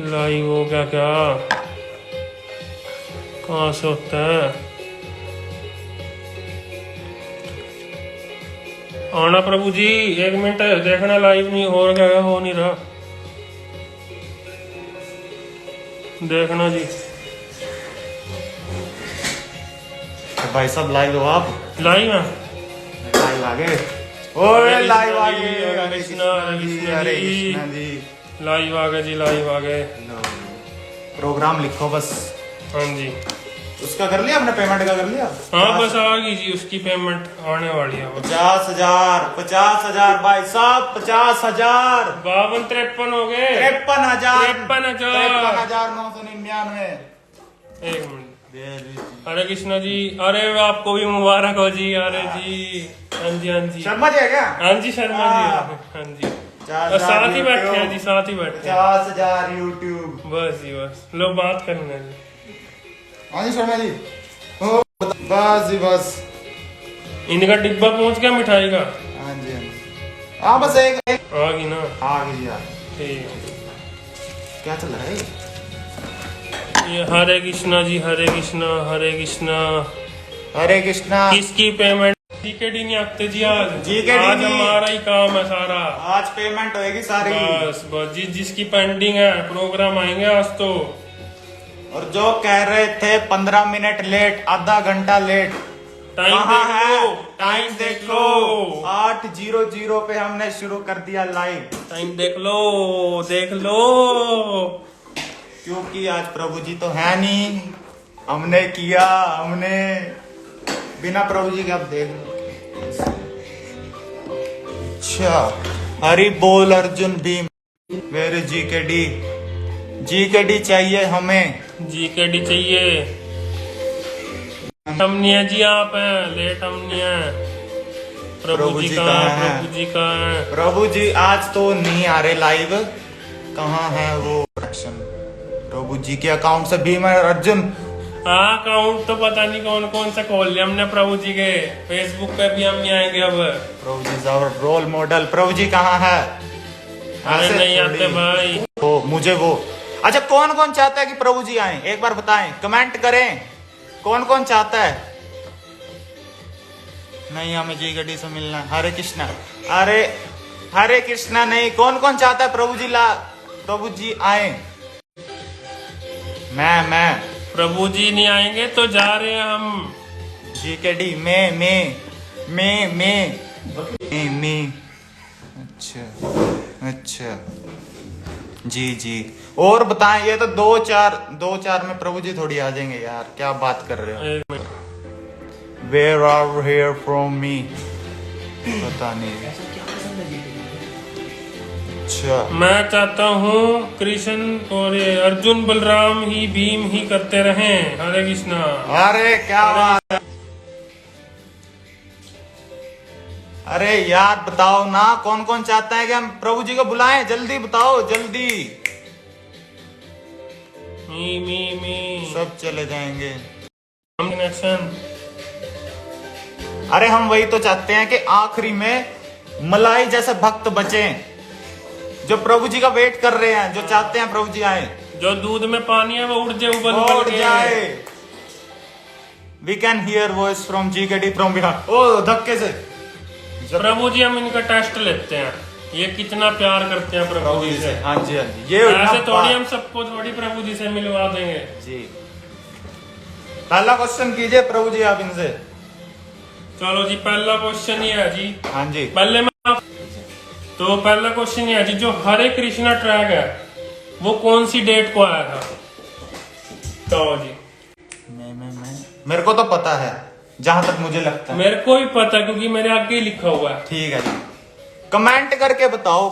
Live हो गया क्या? कहाँ से होता है? आना प्रभु जी, 1 मिनट देखना, लाइव नहीं हो गया, हो नहीं रहा, देखना जी। तो भाई साहब लाइव हो आप? लाइव है, लाइव आ गए। ओए लाइव आ गए। हरे कृष्णा, हरे कृष्णा हरे जी। कृष्णा जी। लाइव आ गए जी, लाइव आ गए। प्रोग्राम लिखो बस। हाँ जी, उसका कर लिया आपने? पेमेंट का कर लिया? हाँ बस आ गई जी, उसकी पेमेंट आने वाली है। 50,000 50,000 भाई साहब, 50,000 52-53 हो गए। 53,000 53,999। 53,999। एक मिनट। हरे कृष्णा जी, अरे आपको भी मुबारक हो जी। अरे जी, हाँ जी, हाँ जी, शर्मा जी है क्या? हाँ जी, शर्मा जी, हाँ जी, और साथ ही बैठे हैं जी, साथ ही बैठे हैं। 50,000 यूट्यूब। बस जी, बस लो बात करना जी। हाँ जी शर्मा जी, ओ, बस जी बस। इनका डिब्बा पहुंच गया मिठाई का? हाँ जी हाँ जी, हाँ बस एक आ गई ना? आ गई यार। ठीक। क्या चल रहा है ये हरे कृष्णा जी, हरे कृष्णा, हरे कृष्णा। हरे कृष्णा। किसकी पेमेंट? जीकेडी नहीं आते जी आज। जीकेडी आज नहीं। हमारा ही काम है सारा। आज पेमेंट होएगी सारी। बस बस जिसकी पेंडिंग है, प्रोग्राम आएंगे आज तो। और जो कह रहे थे 15 मिनट लेट, आधा घंटा लेट, टाइम कहाँ देख है? लो, टाइम देख लो। 8:00 पे हमने शुरू कर दिया लाइव। टाइम देख लो, देख लो। क्योंकि आज प्रभु जी तो है नहीं, हमने किया, हमने बिना प्रभु जी के आप देख लो। अच्छा, हरि बोल Arjun Bhim. Very GKD, GKD चाहिए हमें। जीकेडी चाहिए। हम नहीं है जी, आप हैं लेट, हम नहीं है। प्रभु जी कहाँ है? प्रभु जी कहाँ है? प्रभु जी आज तो नहीं आ रहे लाइव। कहाँ है वो प्रोडक्शन? प्रभु जी के अकाउंट से भीम और अर्जुन। हाँ, अकाउंट तो पता नहीं कौन कौन सा खोल लिया हमने प्रभु जी के। फेसबुक पे भी हम नहीं आएंगे अब। प्रभु जी और रोल मॉडल। प्रभु जी कहाँ है? अरे नहीं आते भाई। वो मुझे वो, अच्छा कौन कौन चाहता है कि प्रभु जी आए? एक बार बताएं, कमेंट करें, कौन कौन चाहता है? नहीं, हमें जी गड्डी से मिलना है। हरे कृष्णा। अरे हरे कृष्णा नहीं, कौन कौन चाहता है प्रभु जी प्रभु जी आए? मैं प्रभु जी नहीं आएंगे तो जा रहे हैं हम। जीकेडी मैं। अच्छा जी जी। और बताएं, ये तो दो चार में प्रभु जी थोड़ी आ जाएंगे यार, क्या बात कर रहे हो? एक मिनट। Where are here from me, पता नहीं। अच्छा, मैं चाहता हूँ कृष्ण और ये अर्जुन बलराम ही भीम ही करते रहें। हरे कृष्णा। अरे क्या बात है। अरे यार बताओ ना, कौन कौन चाहता है कि हम प्रभु जी को बुलाएं? जल्दी बताओ, जल्दी। मी सब चले जाएंगे। कनेक्शन। अरे हम वही तो चाहते हैं कि आखिरी में मलाई जैसे भक्त बचे, जो प्रभु जी का वेट कर रहे हैं, जो चाहते हैं प्रभु जी आए। जो दूध में पानी है वो उड़ जाए, उड़ जाए। We can hear voice from GKD from Bihar. ओ धक्के से। प्रभु जी, हम इनका टेस्ट लेते हैं, ये कितना प्यार करते हैं प्रभु जी से। हाँ जी हाँ जी, ये ऐसे थोड़ी हम सबको थोड़ी प्रभु जी से मिलवा देंगे जी। पहला क्वेश्चन कीजिए प्रभु जी आप इनसे। चलो जी, पहला क्वेश्चन ये है जी। हाँ जी, पहले मैं तो पहला क्वेश्चन ये है जी, जो हरे कृष्णा ट्रैक है वो कौन सी डेट को आया था? तो जी मैं मेरे को तो पता है, जहां तक मुझे लगता है। मेरे को भी पता, क्योंकि मेरे आगे ही लिखा हुआ है। ठीक है जी, कमेंट करके बताओ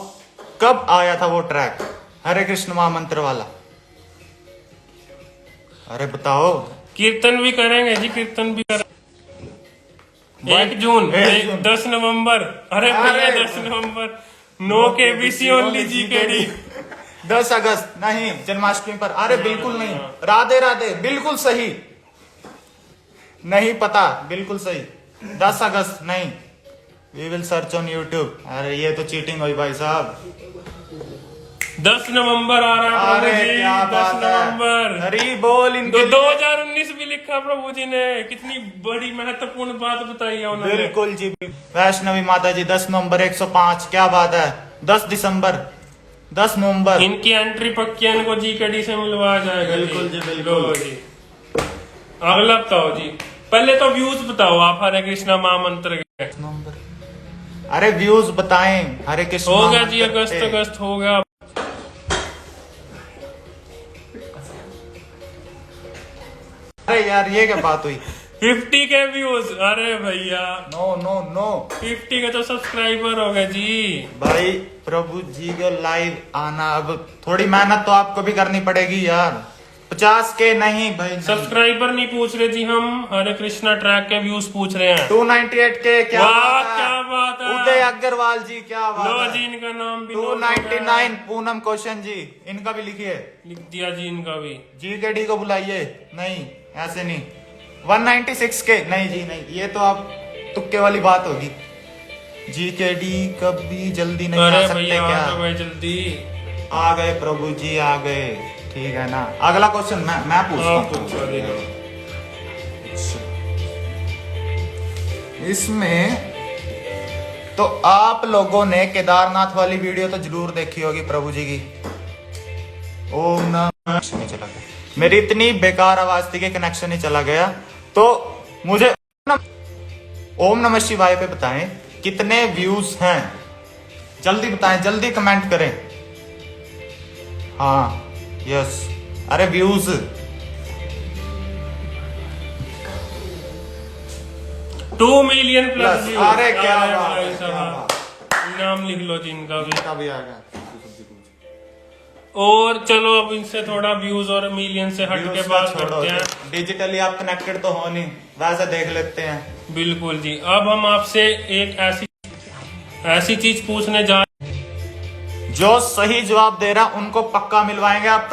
कब आया था वो ट्रैक, हरे कृष्ण महामंत्र वाला। अरे बताओ। कीर्तन भी करेंगे जी, कीर्तन भी करेंगे। 1 जून, 10 नवंबर। अरे भैया 10 नवंबर। No KBC only GKD. 10 अगस्त नहीं, जन्माष्टमी पर। अरे बिल्कुल नहीं, राधे राधे, बिल्कुल सही। नहीं पता, बिल्कुल सही। 10 अगस्त नहीं। We will search on YouTube. अरे ये तो चीटिंग हुई भाई साहब। 10 नवंबर आ रहा है अरे प्रभु जी, क्या 10 बात है, नवंबर। हरी बोल इनके लिए। 2019 भी लिखा प्रभु जी ने, कितनी बड़ी महत्वपूर्ण बात बताई है उन्होंने। बिल्कुल जी। वैष्णवी माता जी 10 नवंबर 105, क्या बात है। 10 दिसंबर 10 नवंबर। इनकी एंट्री पक्की है, इनको जीकेडी से मिलवाया जाएगा। बिल्कुल जी, बिल्कुल। लो जी, अगला बताओ जी। पहले तो व्यूज बताओ आप हरे कृष्णा महामंत्र के। नवंबर, अरे व्यूज बताएं हरे कृष्ण। हो गया जी, अगस्त हो गया। अरे यार ये क्या बात हुई। 50 के व्यूज, अरे भैया नो नो नो 50 के तो सब्सक्राइबर हो गए जी। भाई, प्रभु जी को लाइव आना, अब थोड़ी मेहनत तो आपको भी करनी पड़ेगी यार। 50 के नहीं भाई, नहीं। सब्सक्राइबर नहीं पूछ रहे जी, हम हरे कृष्णा ट्रैक के व्यूज पूछ रहे हैं। 298 के, क्या वाह, बात है। क्या बात है। उदय अग्रवाल जी, क्या बात लो है। जी, इनका नाम भी नोट हो गया। 299 पूनम कौशन जी, इनका भी लिखिए। लिख दिया जी इनका भी। जीकेडी को बुलाइए। नहीं, ऐसे नहीं। 196 के नहीं जी, नहीं, ये तो आप तुक्के वाली बात होगी। जीकेडी कभी जल्दी नहीं आ अरे सकते भैया क्या। आ गए भाई जल्दी। आ गए प्रभु जी, आ गए। ठीक है ना। अगला क्वेश्चन मैं पूछता हाँ, हूँ। पूछो देखो। इसमें तो आप लोगों ने केदारनाथ वाली वीडियो तो जरूर देखी होगी प्रभु जी की। ओम नमः, चला गया मेरी इतनी बेकार आवाज थी कि कनेक्शन ही चला गया। तो मुझे ओम नमः शिवाय पे बताएं कितने व्यूज हैं। जल्दी बताएं, जल्दी कमेंट करें। हाँ, यस, अरे views 2 million plus plus. Views. अरे क्या अरे बात भाई है, क्या साहब, नाम लिख लो जी इनका भी। का भी आ गया। और चलो अब इनसे थोड़ा व्यूज और मिलियन से हट के बात करते हैं। डिजिटली आप कनेक्टेड तो हो नहीं, वैसे देख लेते हैं। बिल्कुल जी। अब हम आपसे एक ऐसी चीज पूछने जा, जो सही जवाब दे रहा उनको पक्का मिलवाएंगे। आप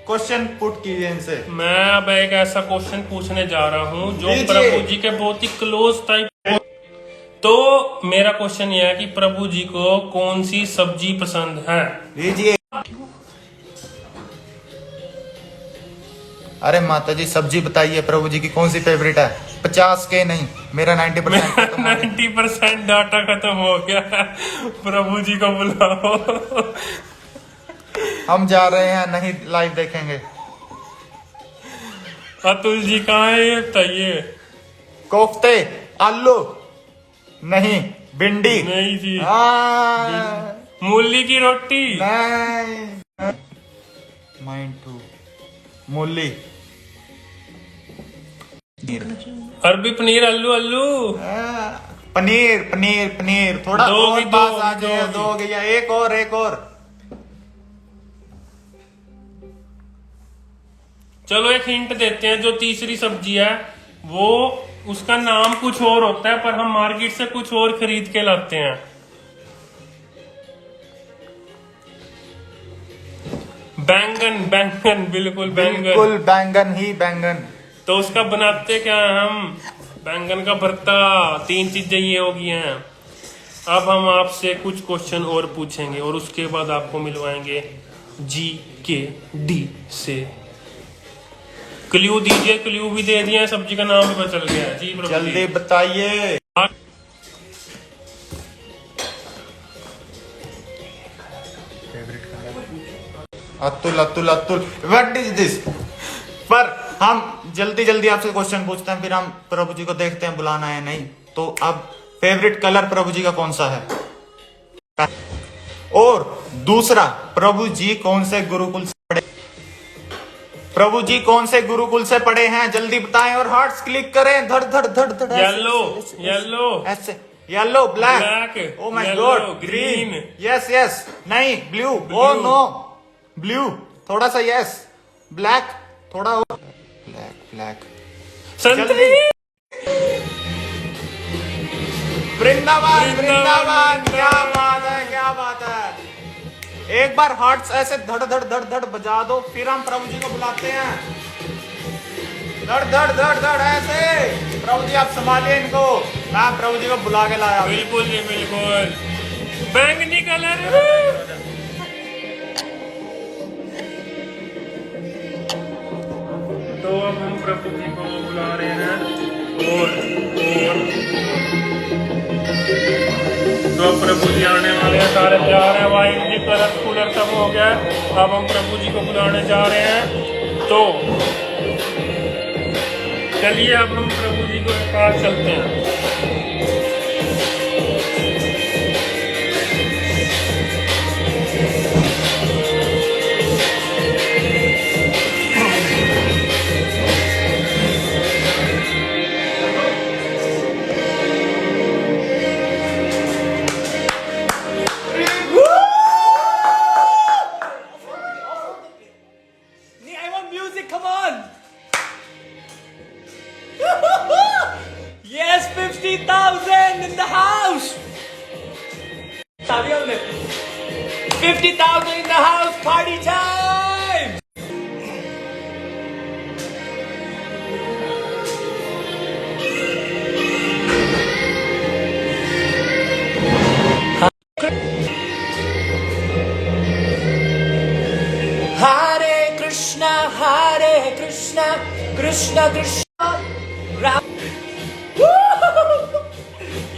क्वेश्चन पुट कीजिए इनसे। मैं अब एक ऐसा क्वेश्चन पूछने जा रहा हूँ जो लीजिए। प्रभु जी के बहुत ही क्लोज टाइप। तो मेरा क्वेश्चन यह है कि प्रभु जी को कौन सी सब्जी पसंद है। लीजिए। अरे माता जी सब्जी बताइए, प्रभु जी की कौन सी फेवरेट है। 50 के नहीं, मेरा 90%। 90% डाटा खत्म हो गया है। प्रभु जी को बुलाओ। हम जा रहे हैं, नहीं लाइव देखेंगे। अतुल जी कहाँ है ये बताइए। कोफ्ते, आलू नहीं, भिंडी नहीं जी, हाँ, मूली की रोटी। नहीं, माइंड टू मूली, अरबी पनीर, आलू आलू। पनीर पनीर पनीर। थोड़ा दो और भी, पास दो आ भी, जाए। दो दो भी। गया, एक और, एक और। चलो एक हिंट देते हैं, जो तीसरी सब्जी है वो उसका नाम कुछ और होता है, पर हम मार्केट से कुछ और खरीद के लाते हैं। बैंगन, बैंगन, बिल्कुल बैंगन। बिल्कुल बैंगन ही बैंगन। तो उसका बनाते क्या है हम, बैंगन का भरता। 3 चीजें ये हो गई हैं। अब हम आपसे कुछ क्वेश्चन और पूछेंगे और उसके बाद आपको मिलवाएंगे GKD से। क्लू दीजिए, क्लू भी दे दिया, सब्जी का नाम भी पता चल गया है जी प्रभु जी। जल्दी बताइए। Atul Atul Atul, what is this. पर हम जल्दी जल्दी आपसे क्वेश्चन पूछते हैं, फिर हम प्रभु जी को देखते हैं बुलाना है नहीं। तो अब फेवरेट कलर प्रभु जी का कौन सा है। और दूसरा, प्रभु जी कौन से गुरुकुल से पढ़े। प्रभु जी कौन से गुरुकुल से पढ़े हैं, जल्दी बताएं और हार्ट्स क्लिक करें। धड़ धड़ धड़ धड़। येलो, येलो, ऐसे, yellow, black, black, oh my yellow, God, green. Green, yes yes, नहीं ब्लू, ओ नो, ब्लू थोड़ा सा, यस, ब्लैक थोड़ा और, ब्लैक ब्लैक, संतरी। वृंदावन वृंदावन, क्या बात है, क्या बात है। एक बार हार्ट्स ऐसे धड़ धड़ धड़ धड़ बजा दो, फिर हम प्रभु जी को बुलाते हैं। धड़ धड़ धड़ धड़ ऐसे। प्रभु जी आप संभालिए इनको, मैं प्रभु जी को बुला के लाया। बिल्कुल जी, बिल्कुल। बैंगनी कलर। प्रभु जी को बुला रहे हैं और जो प्रभु जी आने वाले हैं, सारे जा रहे हैं, वाइन जी कलर कूलर सब हो गया है। अब हम प्रभु जी को बुलाने जा रहे हैं, तो चलिए अब हम प्रभु जी को पास चलते हैं। I want music, come on! Yes, 50,000 in the house! 50,000 in the house, party time! Hare Krishna, Krishna Krishna, Ram.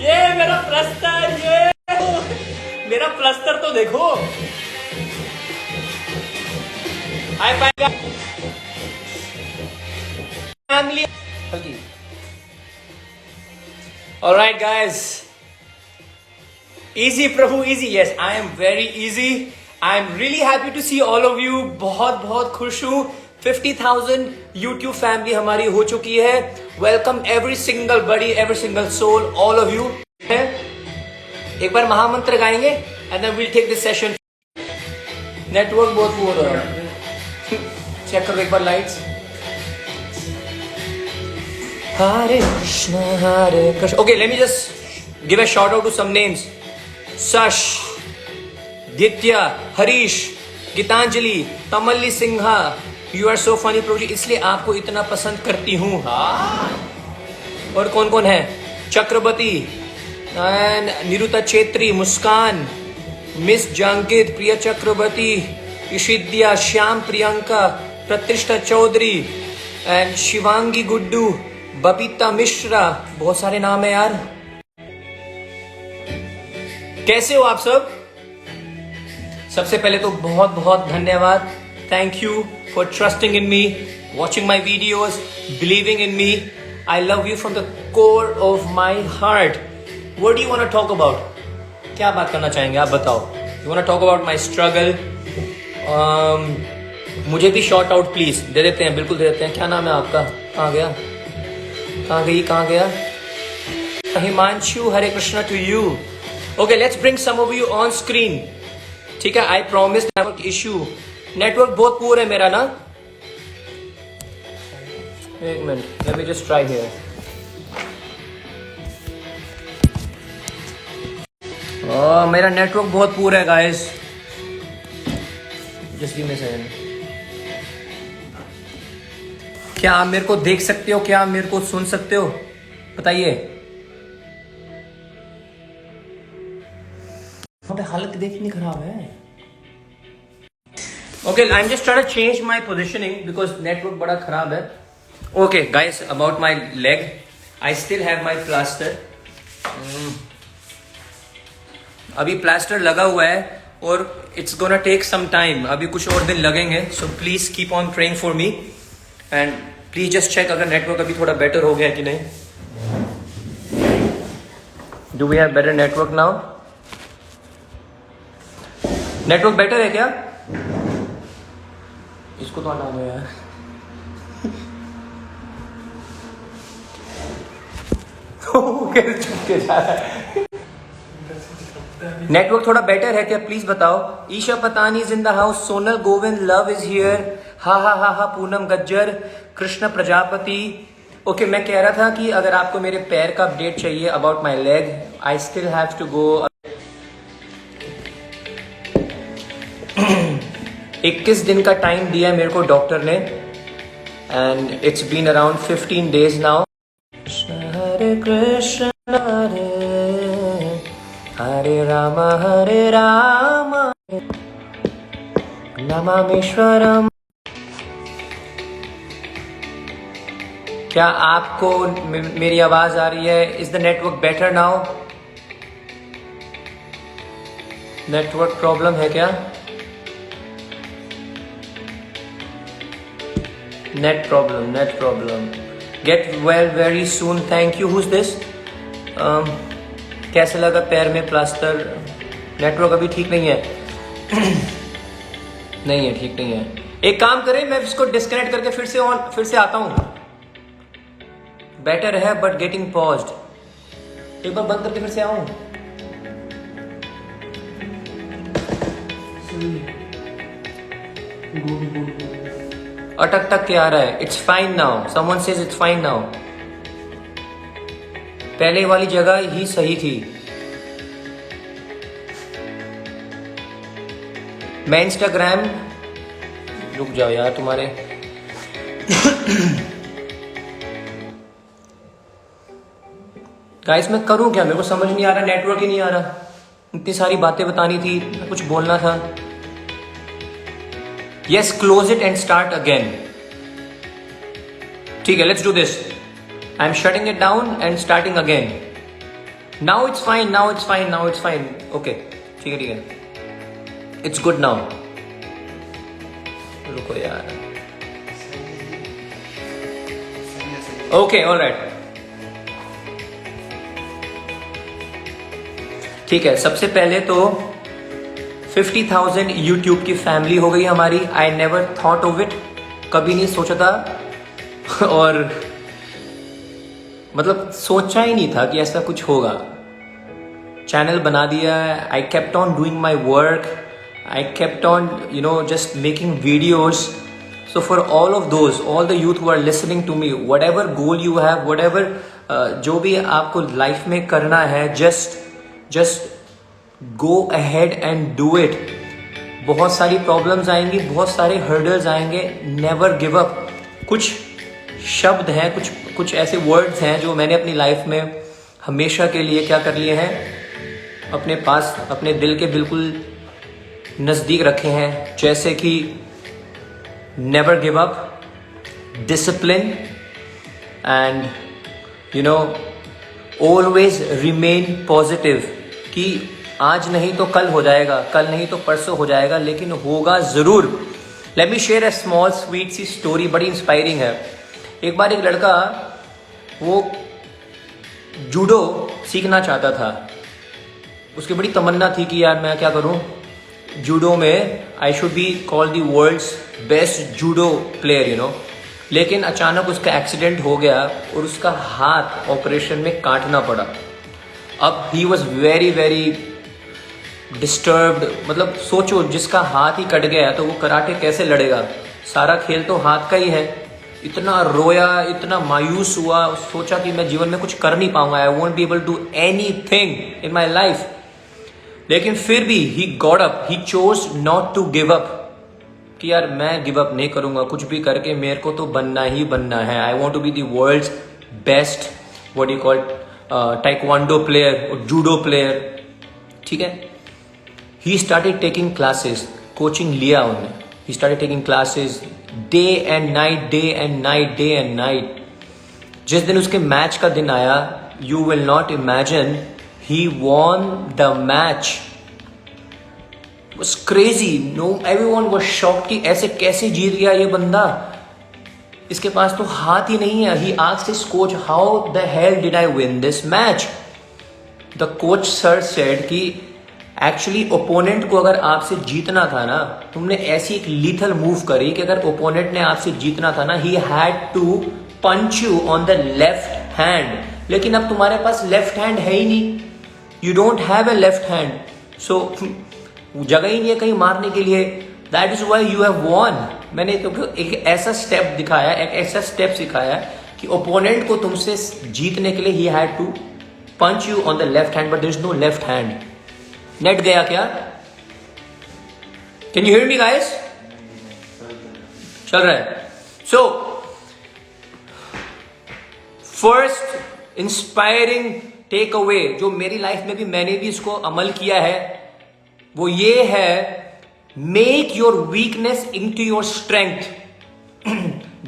ये मेरा प्लस्तर, ये मेरा प्लस्तर तो देखो। Hi bye family. Alright guys, easy Prabhu easy. Yes, I am very easy. I am really happy to see all of you. बहुत बहुत खुश हूँ। 50,000 YouTube फैमिली हमारी हो चुकी है। Welcome every single buddy, every single soul, all of you. एक बार महामंत्र गाएंगे and then we'll take this session. Network बहुत पुअर हो रहा है, चेक करो एक बार lights. Hare Krishna. Okay, let me just give a shout out to some names. Sash, Ditya, Harish, Geetanjali, Tamalli Sinha. You are so funny Prabhu ji, इसलिए आपको इतना पसंद करती हूँ। और कौन कौन है? चक्रवर्ती, निरुता छेत्री, मुस्कान, मिस जांगिद, प्रिया चक्रवर्ती, इशिद्या, श्याम, प्रियंका, प्रतिष्ठा चौधरी एंड शिवांगी गुड्डू, बबीता मिश्रा। बहुत सारे नाम है यार। कैसे हो आप सब? सबसे पहले तो बहुत बहुत धन्यवाद। Thank you for trusting in me, watching my videos, believing in me. I love you from the core of my heart. What do you want to talk about? क्या बात करना चाहेंगे आप बताओ? You want to talk about my struggle? मुझे भी short out please दे देते हैं, बिल्कुल दे देते हैं। क्या नाम है आपका? कहाँ गया? कहाँ गया? Himanshu, Hare Krishna to you. Okay, let's bring some of you on screen. ठीक है, I promise. Network issue, network बहुत पुअर है मेरा ना। एक minute, let me just try here. मेरा नेटवर्क बहुत पुअर है guys. Just give me a second. क्या आप मेरे को देख सकते हो? क्या आप मेरे को सुन सकते हो? बताइए। हालत देखनी खराब है। Okay, I'm just trying to change my positioning because network बड़ा खराब है। Okay, guys, about my leg, I still have my plaster. अभी प्लास्टर लगा हुआ है और it's gonna take some time. अभी कुछ और दिन लगेंगे, so please keep on praying for me and please just check अगर नेटवर्क अभी थोड़ा बेटर हो गया कि नहीं। Do we have better network now? Network better है क्या? इसको तो हटा दो यार। चुपके जा रहा है। नेटवर्क थोड़ा बेटर है क्या? प्लीज बताओ। Esha Patani is in the house, Sonal Govind, love is here, हा, पूनम गज्जर, कृष्ण प्रजापति। ओके, मैं कह रहा था कि अगर आपको मेरे पैर का अपडेट चाहिए about my leg, I still have to go. 21 दिन का टाइम दिया है मेरे को डॉक्टर ने and it's been around 15 days now. Hare Krishna Hare Ram नमामीश्वरम। क्या आपको मेरी आवाज आ रही है? Is the network better now? Network problem है क्या? Net problem. Get well very soon, thank you. Who's this? कैसे लगा पैर में प्लास्टर? नेटवर्क अभी ठीक नहीं है। ठीक नहीं है। एक काम करें, मैं इसको डिस्कनेक्ट करके फिर से आता हूं। बेटर है बट गेटिंग पॉज्ड। एक बार बंद करके फिर से आऊं। अटक के आ रहा है। It's fine now, someone says it's fine now. पहले वाली जगह ही सही थी। मैं इंस्टाग्राम, रुक जाओ यार तुम्हारे गाइस मैं करूं क्या? मेरे को समझ नहीं आ रहा, नेटवर्क ही नहीं आ रहा। इतनी सारी बातें बतानी थी, कुछ बोलना था। Yes, close it and start again. ठीक है, let's do this. I am shutting it down and starting again. Now it's fine. Okay, ठीक है। It's good now. रुको यार। Okay, alright. ठीक है, सबसे पहले तो 50,000 यूट्यूब की फैमिली हो गई हमारी। I never thought of it, कभी नहीं सोचा था और मतलब सोचा ही नहीं था कि ऐसा कुछ होगा। चैनल बना दिया। I kept on doing my work. I kept on, just making videos. So for all of those, all the youth who are listening to me, whatever goal you have, whatever जो भी आपको life में करना है, just go ahead and do it. बहुत सारी problems आएंगी, बहुत सारे हर्डल्स आएंगे। Never give up. कुछ शब्द हैं, कुछ ऐसे वर्ड्स हैं जो मैंने अपनी लाइफ में हमेशा के लिए क्या कर लिए हैं, अपने पास, अपने दिल के बिल्कुल नजदीक रखे हैं। जैसे कि never give up, discipline and always remain positive. कि आज नहीं तो कल हो जाएगा, कल नहीं तो परसों हो जाएगा, लेकिन होगा जरूर। Let me share a small sweet see story, बड़ी इंस्पायरिंग है। एक बार एक लड़का वो जूडो सीखना चाहता था। उसकी बड़ी तमन्ना थी कि यार मैं क्या करूं, जूडो में I should be called the world's best judo player, लेकिन अचानक उसका एक्सीडेंट हो गया और उसका हाथ ऑपरेशन में काटना पड़ा। अब he was very very disturbed. मतलब सोचो, जिसका हाथ ही कट गया तो वो कराटे कैसे लड़ेगा? सारा खेल तो हाथ का ही है। इतना रोया, इतना मायूस हुआ, सोचा कि मैं जीवन में कुछ कर नहीं पाऊंगा। I won't be able to anything in my life. लेकिन फिर भी he got up, he chose not to give up. कि यार मैं गिव अप नहीं करूंगा, कुछ भी करके मेरे को तो बनना ही बनना है। I want to be the world's best what you call taekwondo player और जूडो प्लेयर। ठीक है, he started taking classes, coaching लिया उन्होंने। He started taking classes day and night. जिस दिन उसके मैच का दिन आया, you will not imagine, he won the match. It was crazy. No, everyone was shocked कि ऐसे कैसे जीत गया ये बंदा, इसके पास तो हाथ ही नहीं है। He asked his coach, how the hell did I win this match? The coach sir said कि actually opponent को अगर आपसे जीतना था ना, तुमने ऐसी एक lethal move करी कि अगर opponent ने आपसे जीतना था ना, he had to punch you on the left hand. लेकिन अब तुम्हारे पास लेफ्ट हैंड है ही नहीं। You don't have a left hand, so जगह ही नहीं है कहीं मारने के लिए। That is why you have won. मैंने तो एक ऐसा स्टेप दिखाया, एक ऐसा स्टेप सिखाया कि ओपोनेंट को तुमसे जीतने के लिए he had to punch you on the left hand, but there is no left hand. Net गया क्या? Can you hear me guys? चल रहा है। So first inspiring take away जो मेरी लाइफ में भी मैंने भी इसको अमल किया है, वो ये है, make your weakness into your strength.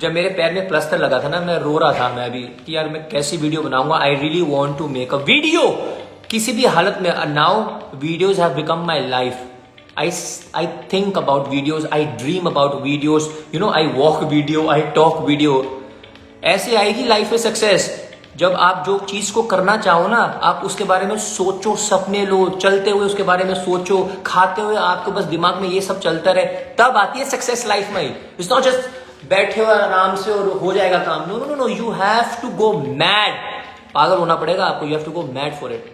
जब मेरे पैर में प्लास्टर लगा था ना, मैं रो रहा था मैं अभी कि यार मैं कैसी वीडियो बनाऊंगा. I really want to make a video किसी भी हालत में. Now videos have become my life. I think about videos, I dream about videos, you know, I walk video, I talk video. ऐसे आएगी लाइफ में success जब आप जो चीज को करना चाहो ना, आप उसके बारे में सोचो, सपने लो, चलते हुए उसके बारे में सोचो, खाते हुए आपको बस दिमाग में ये सब चलता रहे, तब आती है सक्सेस लाइफ में. इट्स नॉट जस्ट बैठे हुए आराम से और हो जाएगा काम. No no no, you have to go mad. पागल होना पड़ेगा आपको. You have to go mad for it.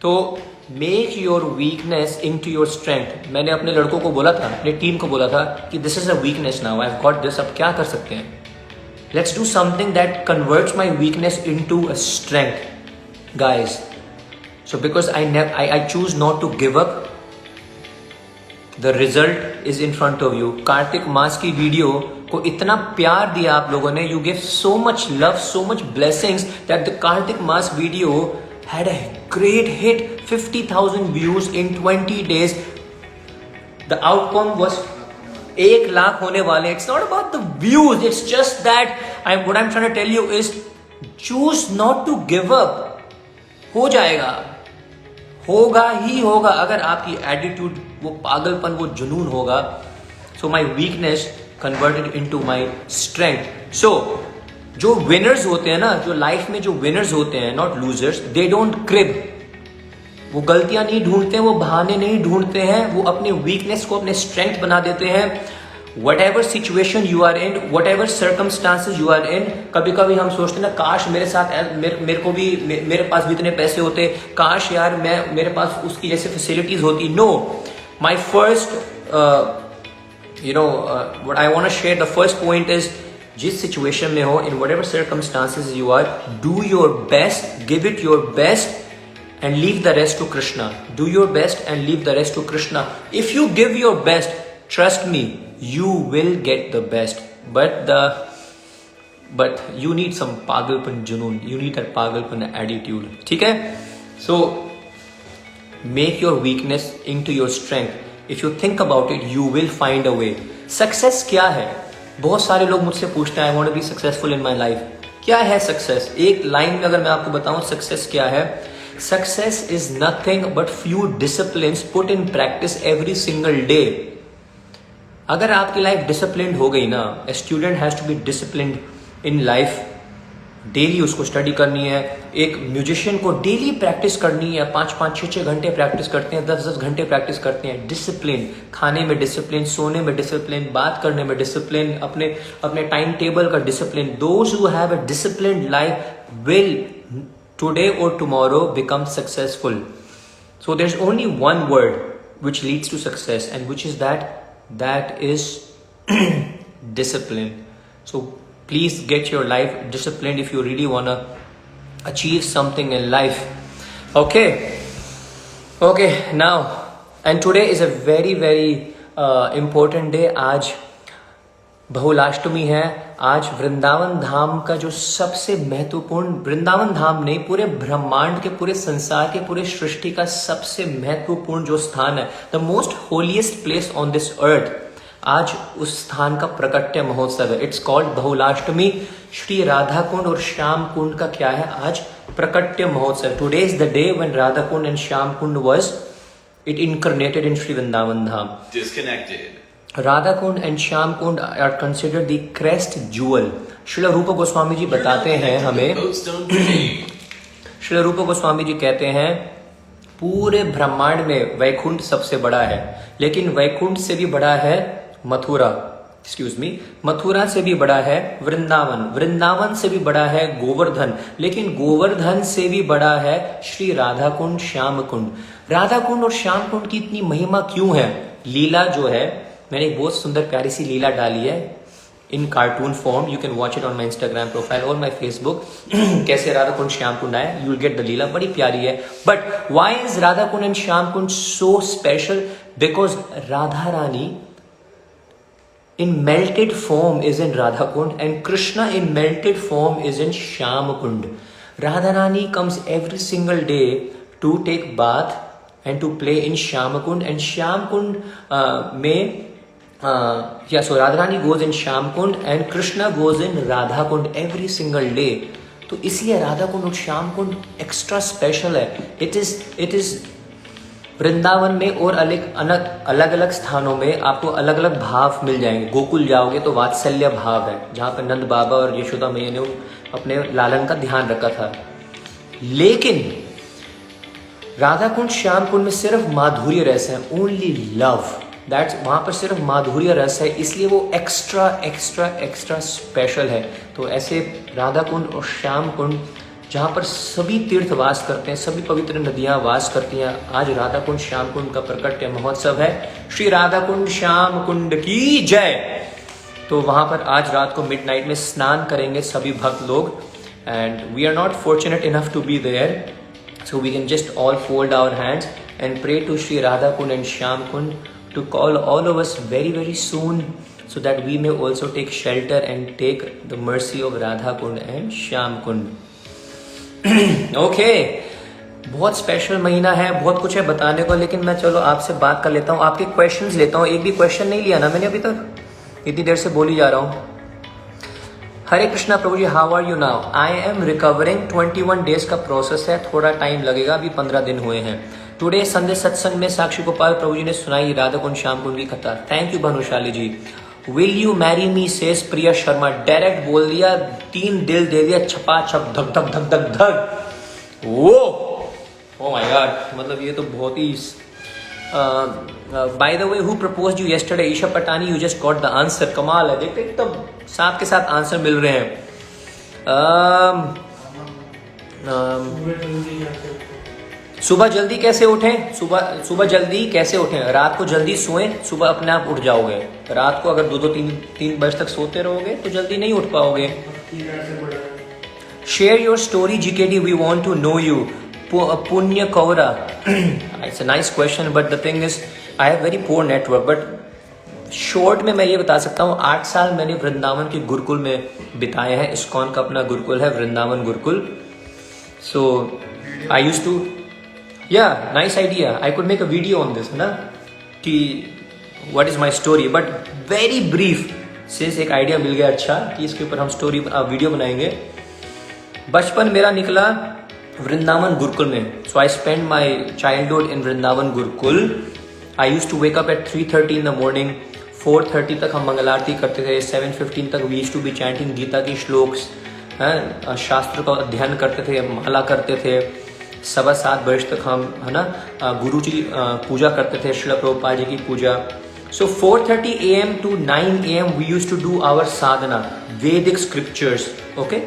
तो make your weakness into your strength. मैंने अपने लड़कों को बोला था, अपने टीम को बोला था कि this is a weakness now, I have got this. अब क्या कर सकते हैं? Let's do something that converts my weakness into a strength, guys. So because I choose not to give up. The result is in front of you. Kartik मास की video को इतना प्यार दिया आप लोगों ने. You give so much love, so much blessings that the Kartik मास video had a great hit, 50,000 views in 20 days. The outcome was 1 lakh होने वाले. It's not about the views, it's just that what I'm trying to tell you is choose not to give up. हो जाएगा, होगा ही होगा अगर आपकी attitude, वो पागलपन, वो जुनून होगा. So my weakness converted into my strength. So जो विनर्स होते हैं ना, जो लाइफ में जो विनर्स होते हैं, not losers, they don't crib. वो गलतियां नहीं ढूंढते हैं, वो बहाने नहीं ढूंढते हैं, वो अपने वीकनेस को अपने स्ट्रेंथ बना देते हैं. Whatever situation you are in, whatever circumstances you are in. कभी कभी हम सोचते हैं ना, काश मेरे साथ मेरे को भी, मेरे पास भी इतने पैसे होते, काश यार मेरे पास उसकी जैसे फैसिलिटीज होती. No, my first what I want to share, the first point is, जिस सिचुएशन में हो, in whatever circumstances you are, do your best, give it your best and leave the rest to Krishna. Do your best and leave the rest to Krishna. If you give your best, trust me, you will get the best. But you need some pagalpan junoon. You need that pagalpan attitude. ठीक है? So make your weakness into your strength. If you think about it, you will find a way. Success क्या है? बहुत सारे लोग मुझसे पूछते हैं, I want to be successful in my life. क्या है सक्सेस? एक लाइन में अगर मैं आपको बताऊं सक्सेस क्या है, success is nothing but few disciplines put in practice every single day. अगर आपकी लाइफ डिसिप्लिन्ड हो गई ना, a student has to be disciplined in life. Daily उसको स्टडी करनी है. एक म्यूजिशियन को डेली प्रैक्टिस करनी है, 5-5, 6-6 घंटे प्रैक्टिस करते हैं, 10-10 घंटे प्रैक्टिस करते हैं. डिसिप्लिन, खाने में डिसिप्लिन, सोने में डिसिप्लिन, बात करने में डिसिप्लिन, अपने टाइम टेबल का discipline. Those who have a disciplined life will today और tomorrow become successful. So there is only one word which leads to success, and which is that is discipline. So please get your life disciplined if you really want to achieve something in life. Okay, now, and today is a very very important day. आज बहुलाष्टमी है. आज वृंदावन धाम का जो सबसे महत्वपूर्ण, वृंदावन धाम नहीं, पूरे ब्रह्मांड के, पूरे संसार के, पूरे सृष्टि का सबसे महत्वपूर्ण जो स्थान है, the most holiest place on this earth, आज उस स्थान का प्रकट्य महोत्सव है. It's called Bahulashtami. श्री राधा कुंड और श्याम कुंड का क्या है? आज प्रकट्य महोत्सव. Today is the day when Radha Kund and Shyam Kund was it incarnated in Shri Vrindavan Dham. Disconnected. Radha Kund and Shyam Kund are considered the crest jewel. Srila Rupa Goswami जी बताते हैं हमें, श्रील रूप गोस्वामी जी कहते हैं पूरे ब्रह्मांड में वैकुंठ सबसे बड़ा है, लेकिन वैकुंठ से भी बड़ा है मथुरा, मथुरा से भी बड़ा है वृंदावन, वृंदावन से भी बड़ा है गोवर्धन, लेकिन गोवर्धन से भी बड़ा है श्री राधा कुंड, श्याम कुंड. राधा कुंड और श्याम कुंड की इतनी महिमा क्यों है? लीला जो है, मैंने एक बहुत सुंदर प्यारी सी लीला डाली है in cartoon form. You can watch it on my Instagram profile और माई फेसबुक. कैसे राधा कुंड श्याम कुंड आए, you will get the leela, बड़ी प्यारी है. But why is Radha Kund and Shyam Kund so special? Because Radha Rani in melted form is in Radha Kund and Krishna in melted form is in Shyam Kund. Radharani comes every single day to take bath and to play in Shyam Kund, and Shyam Kund में Yeah, so Radha Rani goes in Shyam Kund and Krishna goes in Radha Kund every single day. तो इसलिए राधा कुंड और श्याम कुंड extra special है. It is Vrindavan में और अलग अलग स्थानों में आपको अलग अलग भाव मिल जाएंगे. गोकुल जाओगे तो वात्सल्य भाव है, जहाँ पे नंद बाबा और यशोदा मैया ने अपने लालन का ध्यान रखा था. लेकिन राधा कुंड श्याम कुंड में सिर्फ माधुर्य रस है, ओनली लव. दैट्स वहाँ पर सिर्फ माधुर्य रस है, इसलिए वो एक्स्ट्रा एक्स्ट्रा एक्स्ट्रा स्पेशल है. तो ऐसे राधा कुंड और श्याम कुंड जहाँ पर सभी तीर्थ वास करते हैं, सभी पवित्र नदियाँ वास करती हैं. आज राधा कुंड श्याम कुंड का प्रकट महोत्सव है. श्री राधा कुंड श्याम कुंड की जय. तो वहाँ पर आज रात को मिडनाइट में स्नान करेंगे सभी भक्त लोग. And we are not fortunate enough to be there, so we can just all fold our hands and pray to Shri Radha Kund and Shyam Kund to call all of us very very soon, so that we may also take shelter and take the mercy of Radha Kund and Shyam Kund. Okay, बहुत special महीना है, बहुत कुछ है बताने को, लेकिन मैं चलो आपसे बात कर लेता हूँ, आपके क्वेश्चंस लेता हूँ. एक भी क्वेश्चन नहीं लिया ना मैंने अभी तक, इतनी देर से बोल ही जा रहा हूँ. हरे कृष्णा प्रभु ji, how are you now? I am recovering. 21 days का प्रोसेस है, थोड़ा टाइम लगेगा, अभी 15 दिन हुए हैं. टुडे संडे सत्संग में साक्षी गोपाल प्रभु जी ने सुनाई राधा कुंड श्याम कुंड की कथा. Thank you Bhanushali ji. Will you marry me says Priya Sharma. Direct बोल दिया, 3 दिल दे दिया, छपा छप धक धक धक धक धक. ओ माय गॉड, मतलब ये तो बहुत ही. By the way, who proposed you yesterday? Esha Patani. You just got the answer. कमाल है, देखते एकदम सांप के साथ आंसर मिल रहे हैं. सुबह जल्दी कैसे उठें? सुबह जल्दी कैसे उठें? रात को जल्दी सोएं, सुबह अपने आप उठ जाओगे. रात को अगर 2-3 बजे तक सोते रहोगे तो जल्दी नहीं उठ पाओगे. Share your story GKD, we want to know you. Punya Kaura. It's a nice question, but the thing is I have very poor network. But short में मैं ये बता सकता हूँ, 8 साल मैंने वृंदावन के गुरुकुल में बिताए हैं. इस्कॉन का अपना गुरुकुल है, Vrindavan Gurukul. So I used to, yeah, nice idea. I could make a video on this, है ना, कि what is my story, but very brief. सिर्फ एक आइडिया मिल गया अच्छा कि इसके ऊपर हम स्टोरी वीडियो बनाएंगे. बचपन मेरा निकला वृंदावन गुरुकुल में. So I spend my childhood in Vrindavan Gurukul. I use to wake up at 3:30 in the morning. 4:30 तक हम मंगल आरती करते थे. 7:15 तक we use to be chanting Gita की श्लोक्स, शास्त्र का अध्ययन करते थे, माला करते थे. 7:15 बजे तक हम, है ना, गुरु जी पूजा करते थे, श्रील प्रभुपाद जी की पूजा. So 4:30 AM to 9 AM we use to do our sadhana, Vedic scriptures, okay,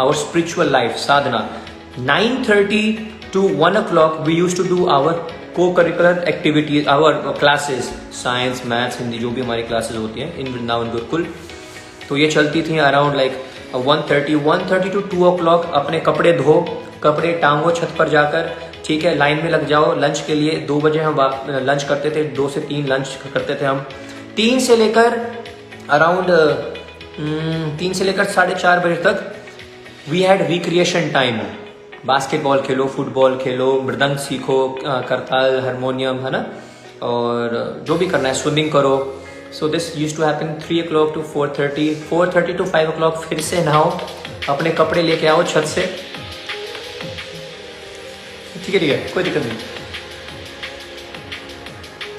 our spiritual life sadhana. 9:30 to 1 o'clock we use to do our cocurricular activities, our classes, science, maths, Hindi, जो भी हमारी क्लासेस होती हैं इन वृंदावन गुरुकुल. तो ये चलती थी अराउंड लाइक 1:30 to 2 o'clock. अपने कपड़े धो, कपड़े टांगो छत पर जाकर, ठीक है, लाइन में लग जाओ लंच के लिए. 2 बजे हम लंच करते थे, 2 से 3 लंच करते थे हम. 3 से लेकर अराउंड 3 से लेकर 4:30 बजे तक we had recreation time. Basketball खेलो, फुटबॉल खेलो, मृदंग सीखो, करताल, हारमोनियम, है ना, और जो भी करना है, स्विमिंग करो. So this used to happen 3 o'clock to 4:30. 4:30 to 5 o'clock फिर से नहाओ, अपने कपड़े लेके आओ छत से, ठीक है, कोई दिक्कत नहीं.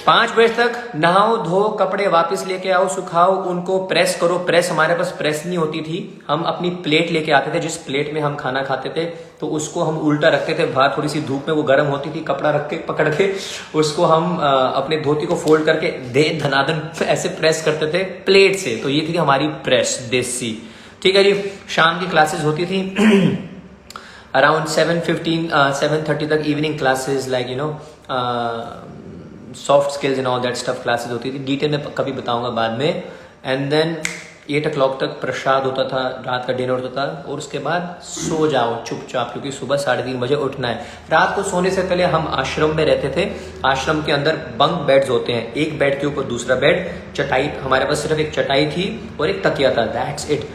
5 बजे तक नहाओ धो, कपड़े वापस लेके आओ, सुखाओ, उनको प्रेस करो. प्रेस, हमारे पास प्रेस नहीं होती थी, हम अपनी प्लेट लेके आते थे. जिस प्लेट में हम खाना खाते थे तो उसको हम उल्टा रखते थे बाहर, थोड़ी सी धूप में वो गर्म होती थी. कपड़ा रख के पकड़ के उसको हम अपने धोती को फोल्ड करके धनाधन ऐसे प्रेस करते थे प्लेट से. तो ये थी हमारी प्रेस देसी, ठीक है जी. शाम की क्लासेस होती थी अराउंड 7:30 तक. Evening classes like you know soft skills and all that stuff classes होती थी. डिटेल में कभी बताऊंगा बाद में. एंड देन 8 o'clock तक प्रसाद होता था, रात का डिनर होता था, और उसके बाद सो जाओ चुपचाप, क्योंकि सुबह 3:30 बजे उठना है. रात को सोने से पहले हम आश्रम में रहते थे. आश्रम के अंदर बंक बेड्स होते हैं, एक बेड के ऊपर दूसरा बेड, चटाई, हमारे पास सिर्फ एक चटाई थी और एक तकिया था, दैट्स इट.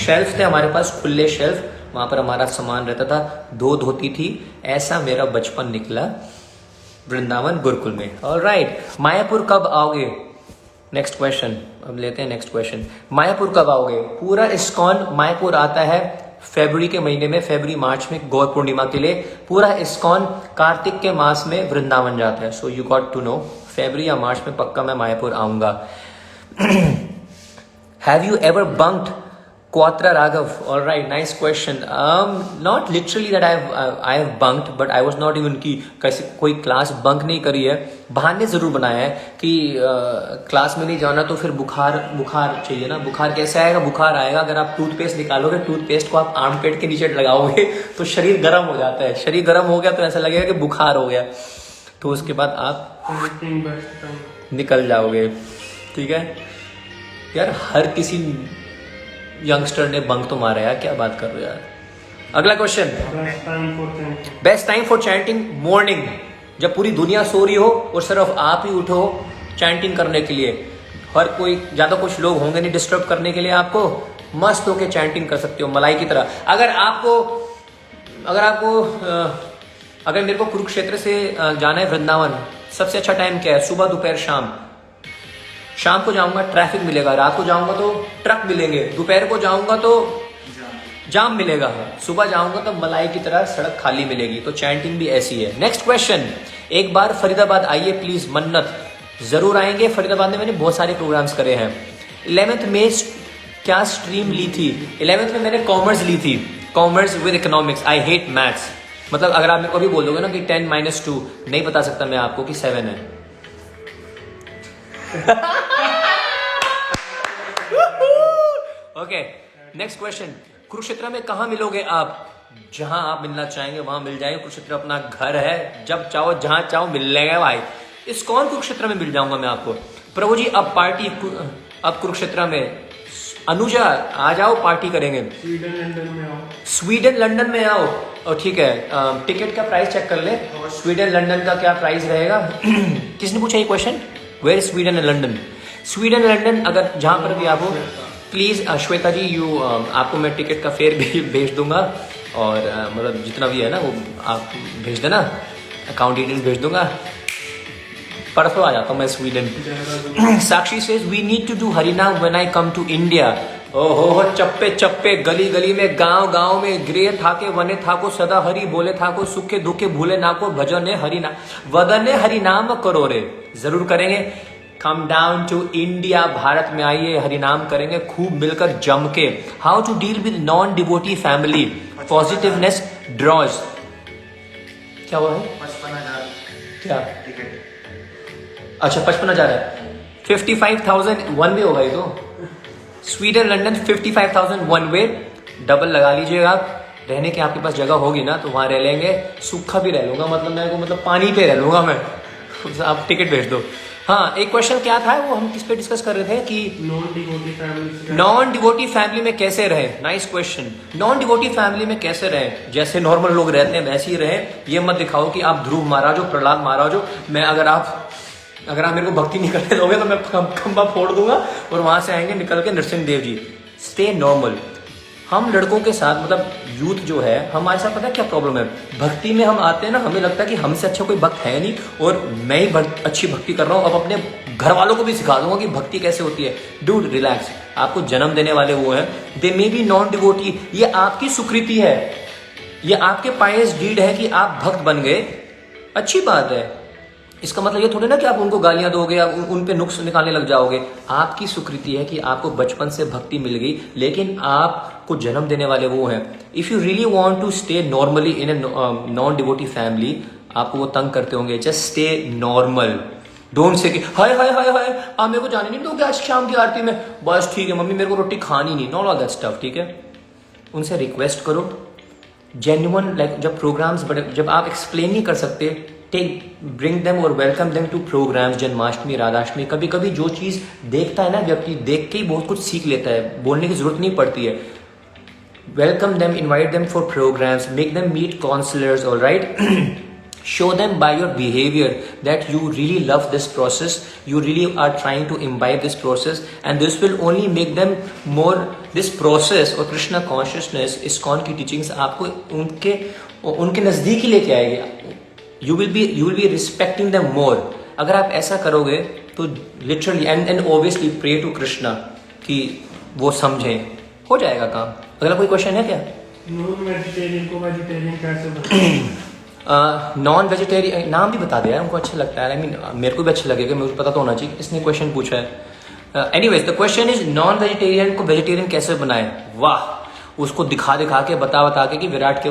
शेल्फ थे हमारे पास, खुले शेल्फ, वहां पर हमारा सामान रहता था. 2 धोती थी. ऐसा मेरा बचपन निकला वृंदावन गुरुकुल में. ऑलराइट, मायापुर कब आओगे? नेक्स्ट क्वेश्चन, अब लेते हैं नेक्स्ट क्वेश्चन। मायापुर कब आओगे? पूरा इस्कॉन मायापुर आता है फरवरी के महीने में, फरवरी मार्च में गौर पूर्णिमा के लिए। पूरा इस्कॉन कार्तिक के मास में वृंदावन जाता है। So you got to know, फरवरी या मार्च में पक्का मैं मायापुर आऊंगा। Have you ever bunked Quatra Raghav? All right, nice question. Not literally that I have bunked, but I was not even कि कैसे कोई क्लास बंक नहीं करी है। बहाने जरूर बनाया है कि क्लास में नहीं जाना तो फिर बुखार चाहिए ना। बुखार कैसे आएगा? बुखार आएगा अगर आप टूथपेस्ट निकालोगे, टूथपेस्ट को आप आर्मपेट के नीचे लगाओगे तो शरीर गर्म हो जाता है। शरीर गर्म हो गया तो ऐसा लगेगा कि बुखार हो गया, तो उसके बाद आप निकल जाओगे। ठीक है यार, हर किसी यंगस्टर ने बंक तो मारा यार, क्या बात कर रहे हो यार। अगला question, best time for chanting? Morning, जब पूरी दुनिया सो रही हो और सिर्फ आप ही उठो चैंटिंग करने के लिए। हर कोई, ज्यादा कुछ लोग होंगे नहीं डिस्टर्ब करने के लिए, आपको मस्त होके चैंटिंग कर सकते हो मलाई की तरह। अगर मेरे को कुरुक्षेत्र से जाना है वृंदावन, सबसे अच्छा टाइम क्या है? सुबह, दोपहर, शाम। शाम को जाऊंगा ट्रैफिक मिलेगा, रात को जाऊंगा तो ट्रक मिलेंगे, दोपहर को जाऊंगा तो जाम मिलेगा, सुबह जाऊंगा तो मलाई की तरह सड़क खाली मिलेगी। तो चैंटिंग भी ऐसी है। नेक्स्ट क्वेश्चन, एक बार फरीदाबाद आइए प्लीज। मन्नत, जरूर आएंगे। फरीदाबाद में मैंने बहुत सारे प्रोग्राम्स करे हैं। 11th में क्या स्ट्रीम ली थी? 11th में मैंने कॉमर्स ली थी, commerce with economics. I hate maths. मतलब अगर आप मेरे को भी बोल दोगे ना कि 10 - 2, नहीं बता सकता मैं आपको कि 7 है। ओके, नेक्स्ट क्वेश्चन, कुरुक्षेत्र में कहाँ मिलोगे आप? जहां आप मिलना चाहेंगे वहां मिल जाएंगे। कुरुक्षेत्र अपना घर है, जब चाहो जहां चाहो मिल लेंगे भाई। इस्कॉन कुरुक्षेत्र में मिल जाऊंगा मैं आपको। प्रभु जी अब पार्टी, अब कुरुक्षेत्र में अनुजा आ जाओ, पार्टी करेंगे। स्वीडन लंदन में आओ। और ठीक है, टिकट का प्राइस चेक कर ले, स्वीडन लंदन का क्या प्राइस रहेगा। किसने पूछा ये question? Where is Sweden and London? Sweden London, अगर जहां पर भी आप हो प्लीज श्वेता जी, आपको मैं टिकट का फेयर भी भेज दूंगा, और मतलब जितना भी है ना वो आप भेज देना, अकाउंट डिटेल्स भेज दूंगा। परसों आ जाता हूँ मैं Sweden. Sakshi says we need to do harinam when I come to India. ओहो, चप्पे चप्पे गली गली में, गांव गांव में, गृह थाके वने थाको, सदा हरि बोले थाको, सुखे दुखे भूले नाको, भजने हरिनाम वदने हरिनाम करो रे। जरूर करेंगे। Come down to India, Bharat में आइए, हरिनाम करेंगे खूब मिलकर जम के। How to deal with non devotee family? Positiveness draws. क्या हुआ है? 55,000 क्या? टिकट। अच्छा 55,000 है। 55,000 वन वे होगा ये तो। Sweden London 55,000 one way, double लगा लीजिएगा आप। रहने की आपके पास जगह होगी ना तो वहां रह लेंगे। सूखा भी रह लूंगा, मतलब पानी पे रह लूंगा मैं। आप टिकट भेज दो। हाँ, एक क्वेश्चन क्या था वो हम किस पे डिस्कस कर रहे थे कि नॉन डिवोटी फैमिली में कैसे रहे। Nice question. Non devotee family में कैसे रहे? जैसे नॉर्मल लोग रहते हैं वैसे ही रहे। ये मत दिखाओ कि आप ध्रुव महाराज हो, प्रहलाद महाराज हो। मैं अगर आप मेरे को भक्ति नहीं करने दोगे तो मैं खंबा फोड़ दूंगा और वहां से आएंगे निकल के नरसिंह देव जी। Stay normal. हम लड़कों के साथ, मतलब यूथ जो है, हमारे साथ पता है क्या प्रॉब्लम है? भक्ति में हम आते हैं ना, हमें लगता है कि हमसे अच्छा कोई भक्त है नहीं और मैं ही अच्छी भक्ति कर रहा हूँ। अब अपने घर वालों को भी सिखा दूंगा कि भक्ति कैसे होती है। डूड रिलैक्स, आपको जन्म देने वाले वो हैं, दे मे बी नॉन डिवोटी। ये आपकी सुकृति है, ये आपके पायस डीड है कि आप भक्त बन गए, अच्छी बात है। इसका मतलब ये थोड़ी ना कि आप उनको गालियां दोगे या उन पे नुक्स निकालने लग जाओगे। आपकी सुकृति है कि आपको बचपन से भक्ति मिल गई, लेकिन आपको जन्म देने वाले वो हैं। If you really want to stay normally in a non devotee family, आपको वो तंग करते होंगे, just stay normal. Don't say कि हाय हाय हाय हाय आप मेरे को जाने नहीं दोगे आज शाम की आरती में, बस ठीक है मम्मी मेरे को रोटी खानी नहीं, नॉट ऑल दैट स्टफ। ठीक है, उनसे रिक्वेस्ट करो जेन्युइन, लाइक जब प्रोग्राम्स बड़े, जब आप एक्सप्लेन नहीं कर सकते, ब्रिंग देम और welcome them to programs. Janmashtami, Radhashtami, कभी कभी जो चीज देखता है ना व्यक्ति, देख के ही बहुत कुछ सीख लेता है, बोलने की जरूरत नहीं पड़ती है। Welcome them, invite them for programs, make them meet counsellors, alright. Show them by your behavior that you really love this process, you really are trying to imbibe this process, and this will only make them more this process और Krishna consciousness, ISKCON की teachings आपको उनके नजदीक ही लेके आएगी। You will be respecting them more. अगर आप ऐसा करोगे तो literally and obviously pray to Krishna कि वो समझें, हो जाएगा काम। अगला कोई क्वेश्चन है क्या? नॉन वेजिटेरियन को वेजिटेरियन कैसे बनाएं? नॉन वेजिटेरियन नाम भी बता दिया, उनको अच्छा लगता है। आई मीन मेरे को भी अच्छा लगेगा, मुझे पता तो होना चाहिए। इसने क्वेश्चन पूछा है। Anyways the question is non vegetarian को वेजिटेरियन कैसे बनाए। वाह, उसको दिखा के बता के कि विराट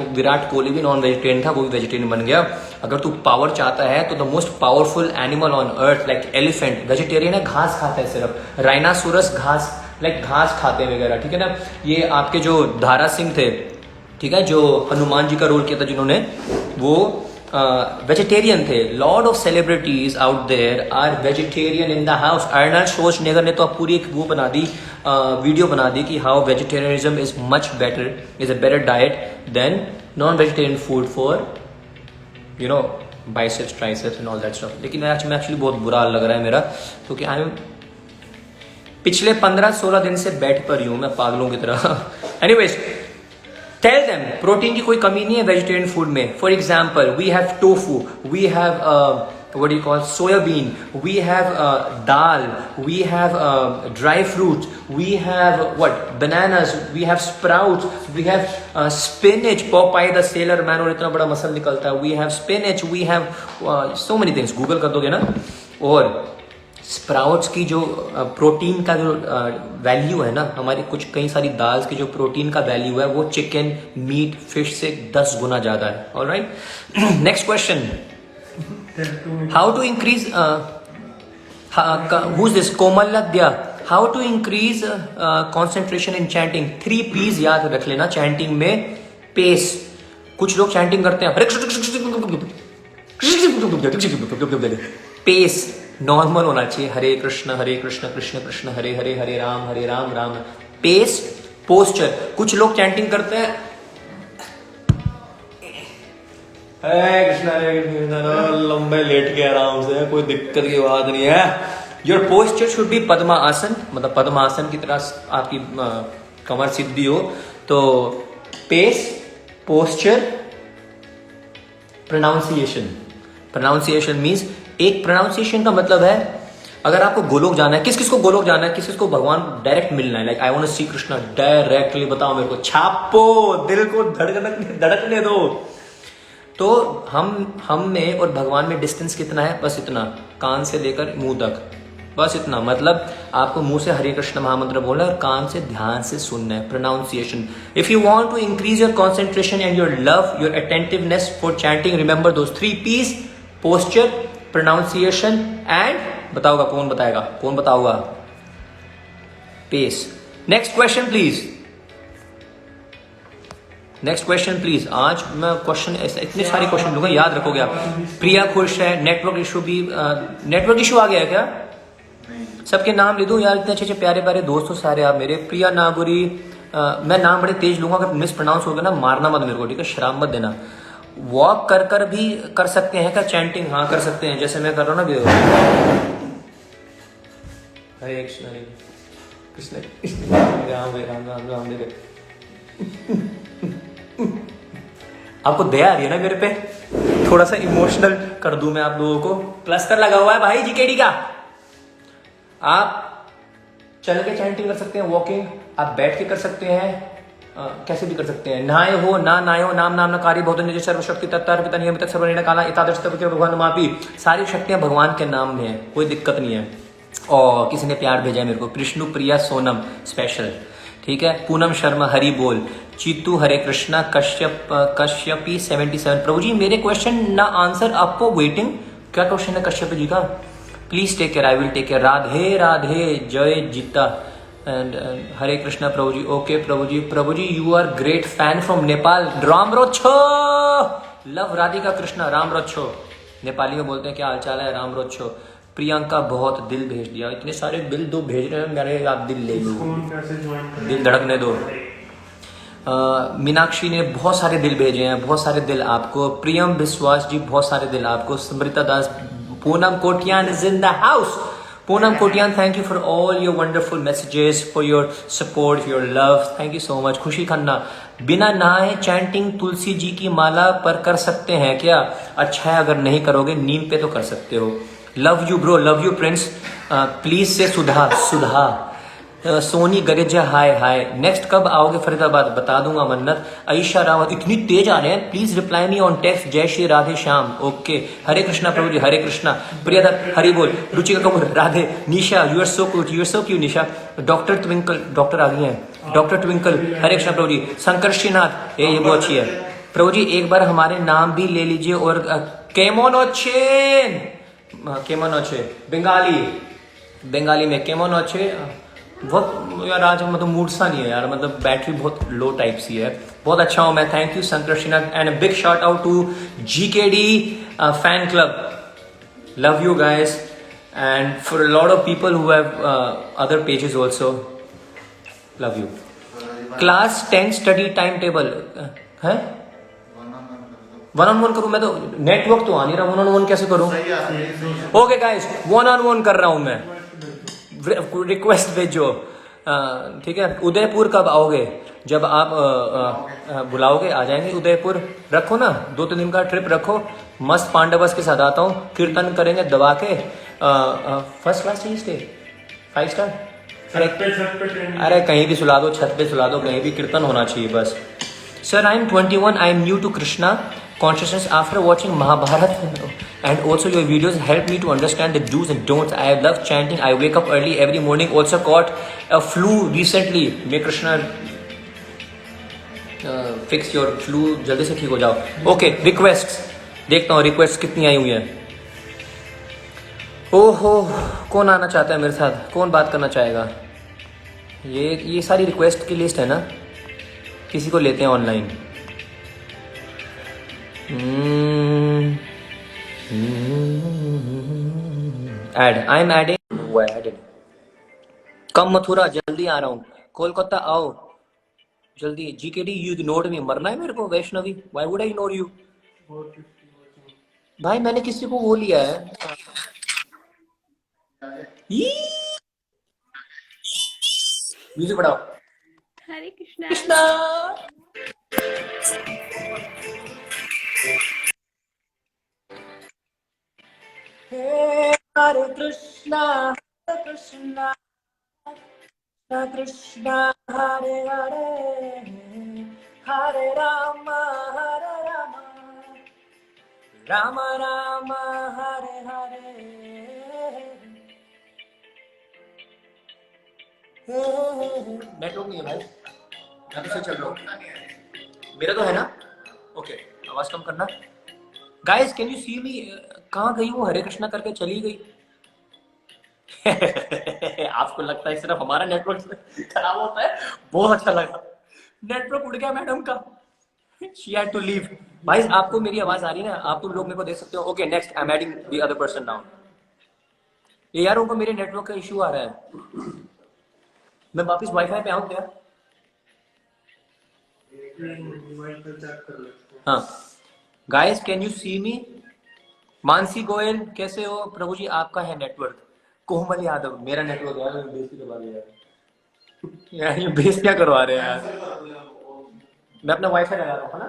कोहली भी नॉन वेजिटेरियन था, वो भी वेजिटेरियन बन गया। अगर तू पावर चाहता है तो the most powerful animal on earth like elephant vegetarian है, घास खाता है सिर्फ। राइनासोरस घास घास खाते हैं वगैरह, ठीक है ना। ये आपके जो धारा सिंह थे, ठीक है, जो हनुमान जी का रोल किया था जिन्होंने, वो वेजिटेरियन थे। Lot of celebrities out there are vegetarian in the house. Arnold Schwarzenegger ने तो अब पूरी एक वो बना दी, वीडियो बना दी कि how vegetarianism is much better, is a better diet than non vegetarian food for you know biceps, triceps and all that stuff. लेकिन एक्चुअली बहुत बुरा लग रहा है मेरा, क्योंकि आई एम पिछले 15-16 दिन से बेड पर ही हूं मैं, पागलों की तरह। एनीवेज टेल देम प्रोटीन की कोई कमी नहीं है वेजिटेरियन फूड में। For example we have tofu, we have what do you call soybean, we have dal, we have dry fruits, we have what bananas, we have sprouts, we have spinach, Popeye the sailor man और इतना बड़ा muscle निकलता है। we have spinach, we have so many things, Google कर दोगे ना। और sprouts की जो प्रोटीन का जो वैल्यू है ना, हमारी कई सारी दाल्स की जो प्रोटीन का वैल्यू है वो चिकन, मीट, फिश से 10 गुना ज्यादा है। Alright, next question, how to increase who is this Komaldya, how to increase concentration in chanting. 3 P's याद रख लेना चैंटिंग में। पेस, कुछ लोग चैंटिंग करते हैं पेस नॉर्मल होना चाहिए, हरे कृष्ण कृष्ण कृष्ण हरे हरे, हरे राम राम। पेस, पोस्चर, कुछ लोग चैंटिंग करते हैं हरे कृष्ण लंबे लेट के आराम से, कोई दिक्कत की बात नहीं है। योर पोस्चर शुड बी पद्मासन, मतलब पद्मासन की तरह आपकी कमर सीधी हो। तो पेस, पोस्चर, प्रोनाउंसिएशन मीन्स, एक प्रोनाउंसिएशन का मतलब है अगर आपको गोलोक जाना है, किस को गोलोक जाना है, किस को भगवान डायरेक्ट मिलना है, like I want to see Krishna directly, बताओ मेरे को, छापो, दिल को धड़कने दो। तो हम में और भगवान में डिस्टेंस कितना है, बस इतना, कान से लेकर मुंह तक, बस इतना। मतलब आपको मुंह से हरे कृष्ण महामंत्र बोलना है और कान से ध्यान से सुनना है, pronunciation. If you want to increase your concentration and your love, your attentiveness for chanting, remember those 3 P's, posture, pronunciation and, बताओगा कौन बताओगा, पेस। Next question please. आज मैं क्वेश्चन इतने सारे क्वेश्चन दूंगा, याद रखोगे आप। प्रिया खुश है, नेटवर्क इशू आ गया है क्या? सबके नाम ले दूं यार, इतने अच्छे प्यारे प्यारे दोस्तों सारे आप मेरे। प्रिया नागुरी, मैं नाम बड़े तेज लूंगा, अगर मिस प्रोनाउंस हो गया ना मारना मत मेरे को, ठीक है, शराब मत देना। वॉक कर भी कर सकते हैं क्या चैंटिंग? हाँ कर सकते हैं, जैसे मैं कर रहा हूँ ना, हरे कृष्ण राम। आपको दया आ रही है ना मेरे पे, थोड़ा सा इमोशनल कर दूं मैं आप लोगों को। प्लस्तर लगा हुआ है भाई जीकेडी का। आप चल के चैंटिंग कर सकते हैं, वॉकिंग, आप बैठ के कर सकते हैं, कैसे भी कर सकते हैं। नहाए हो नाम नकारी बहुत निज सर्वशक्ति तत्तर पिता नियमित सर्वनिर्णय काला इतादर्श भगवान मापी। सारी शक्तियां भगवान के नाम में है, कोई दिक्कत नहीं है। और किसी ने प्यार भेजा है मेरे को, कृष्णु प्रिया सोनम स्पेशल, ठीक है। पूनम शर्मा हरि बोल, चीतू हरे कृष्णा, कश्यपी 77। प्रभु जी मेरे क्वेश्चन ना आंसर आपको वेटिंग, क्या क्वेश्चन है कश्यप जी का? Please take care, I will take care. Radhe Radhe, जय Jeeta and Hare Krishna Prabhu ji. Okay Prabhu ji you are great fan from Nepal, Ram Rochho, love Radhika Krishna, Ram Rochho. Nepali में बोलते हैं क्या हालचाल है, राम रोच्छो। प्रियंका बहुत दिल भेज दिया, इतने सारे दिल दो भेज रहे हैं मेरे, आप दिल ले लो, दिल धड़कने दो। मीनाक्षी ने बहुत सारे दिल भेजे हैं, बहुत सारे दिल आपको। प्रियम विश्वास जी बहुत सारे दिल आपको। Smrita Das, Poonam Kotian is in the house. Poonam Kotian, thank you for all your wonderful messages, for your support, your love, thank you so much. Khushi Khanna, बिना नहाए चैंटिंग तुलसी जी की माला पर कर सकते हैं क्या? अच्छा है, अगर नहीं करोगे नीम पे तो कर सकते हो। Love you bro, love you Prince. Please से सुधा सुधा. सोनी गरेजा हाय हाय. नेक्स्ट कब आओगे फरीदाबाद? बता दूंगा मन्नत. आयशा रावत इतनी तेज आ रहे हैं. Please reply me on text. जय श्री राधे श्याम. ओके. हरे कृष्णा प्रभु जी, हरे कृष्णा. प्रियदा हरि बोल. Ruchika Kapoor Radhe. Nisha you are so cute, you are so cute Nisha. Doctor Twinkle, doctor आ गई हैं. डॉक्टर ट्विंकल हरे कृष्णा प्रभु जी. शंकर श्रीनाथ ये बहुत अच्छी है. प्रभु जी एक बार हमारे नाम भी ले लीजिए. और केमोन ओछे, केमोन ओछे बंगाली, बंगाली में केमोन ओछे. बहुत यार आज मतलब मूड सा नहीं है यार, मतलब बैटरी बहुत लो टाइप सी है. बहुत अच्छा हूँ मैं. Thank you Shankar Shrinath. And big shout out to GKD fan club. Love you guys. And for a lot of people who have other pages also, love you. Class 10 study time table है. 1-on-1 करूं मैं तो network तो आ नहीं रहा. 1-on-1 कैसे करूं? Okay guys 1-on-1 कर रहा हूं मैं. रिक्वेस्ट भेजो. ठीक है. उदयपुर कब आओगे? जब आप बुलाओगे आ जाएंगे उदयपुर. रखो ना 2-3 दिन का ट्रिप रखो. मस्त पांडवस के साथ आता हूँ. कीर्तन करेंगे दबा के. फर्स्ट क्लास चाहिए स्टे 5 स्टार. अरे कहीं भी सुला दो, छत पे सुला दो, कहीं भी कीर्तन होना चाहिए बस. Sir, I am 21. I am new to Krishna consciousness. After watching Mahabharat and also your videos helped me to understand the do's and don'ts. I love chanting. I wake up early every morning. Also caught a flu recently. May Krishna fix your flu. जल्दी से ठीक हो जाओ. Okay, requests. देखता हूँ requests कितनी आई हुई हैं. ओहो, कौन आना चाहता है मेरे साथ? कौन बात करना चाहेगा? ये सारी रिक्वेस्ट की लिस्ट है ना. किसी को लेते हैं online. Add I am adding. वो एडेड. कम मथुरा जल्दी आ रहा हूँ. कोलकाता आओ जल्दी. GKD you ignored me. मरना है मेरे को Vaishnavi. Why would I ignore you? भाई मैंने किसी को वो लिया है. म्यूजिक बढ़ाओ. हरे कृष्णा. कृष्णा. हरे कृष्णा कृष्णा कृष्णा हरे हरे हरे राम राम राम हरे हरे. नेटवर्क नहीं है भाई. मैं तो चल रहा हूँ. मेरा तो है ना. ओके आवाज कम करना. गाइस कैन यू सी मी? कहाँ गई वो? हरे कृष्णा करके चली गई. आपको लगता है सिर्फ हमारा नेटवर्क खराब होता है? बहुत अच्छा लगा. नेटवर्क उड़ गया मैडम का. She had to leave. भाई आपको मेरी आवाज आ रही है ना? आप तुम लोग मेरे को देख सकते हो. Okay next I am adding the other person now. ये यार उनको मेरे नेटवर्क का इशू आ रहा है. मैं वापस वाईफाई पे आऊँ क्या? हाँ गाइस कैन यू सी मी? मानसी गोयल कैसे हो? प्रभु जी आपका है नेटवर्क. कोमल यादव मेरा नेटवर्क यार. बेइज्जती करवा रहे यार. ये बेइज्जती क्या करवा रहे हैं यार? मैं अपना वाईफाई लगा रहा हूँ ना.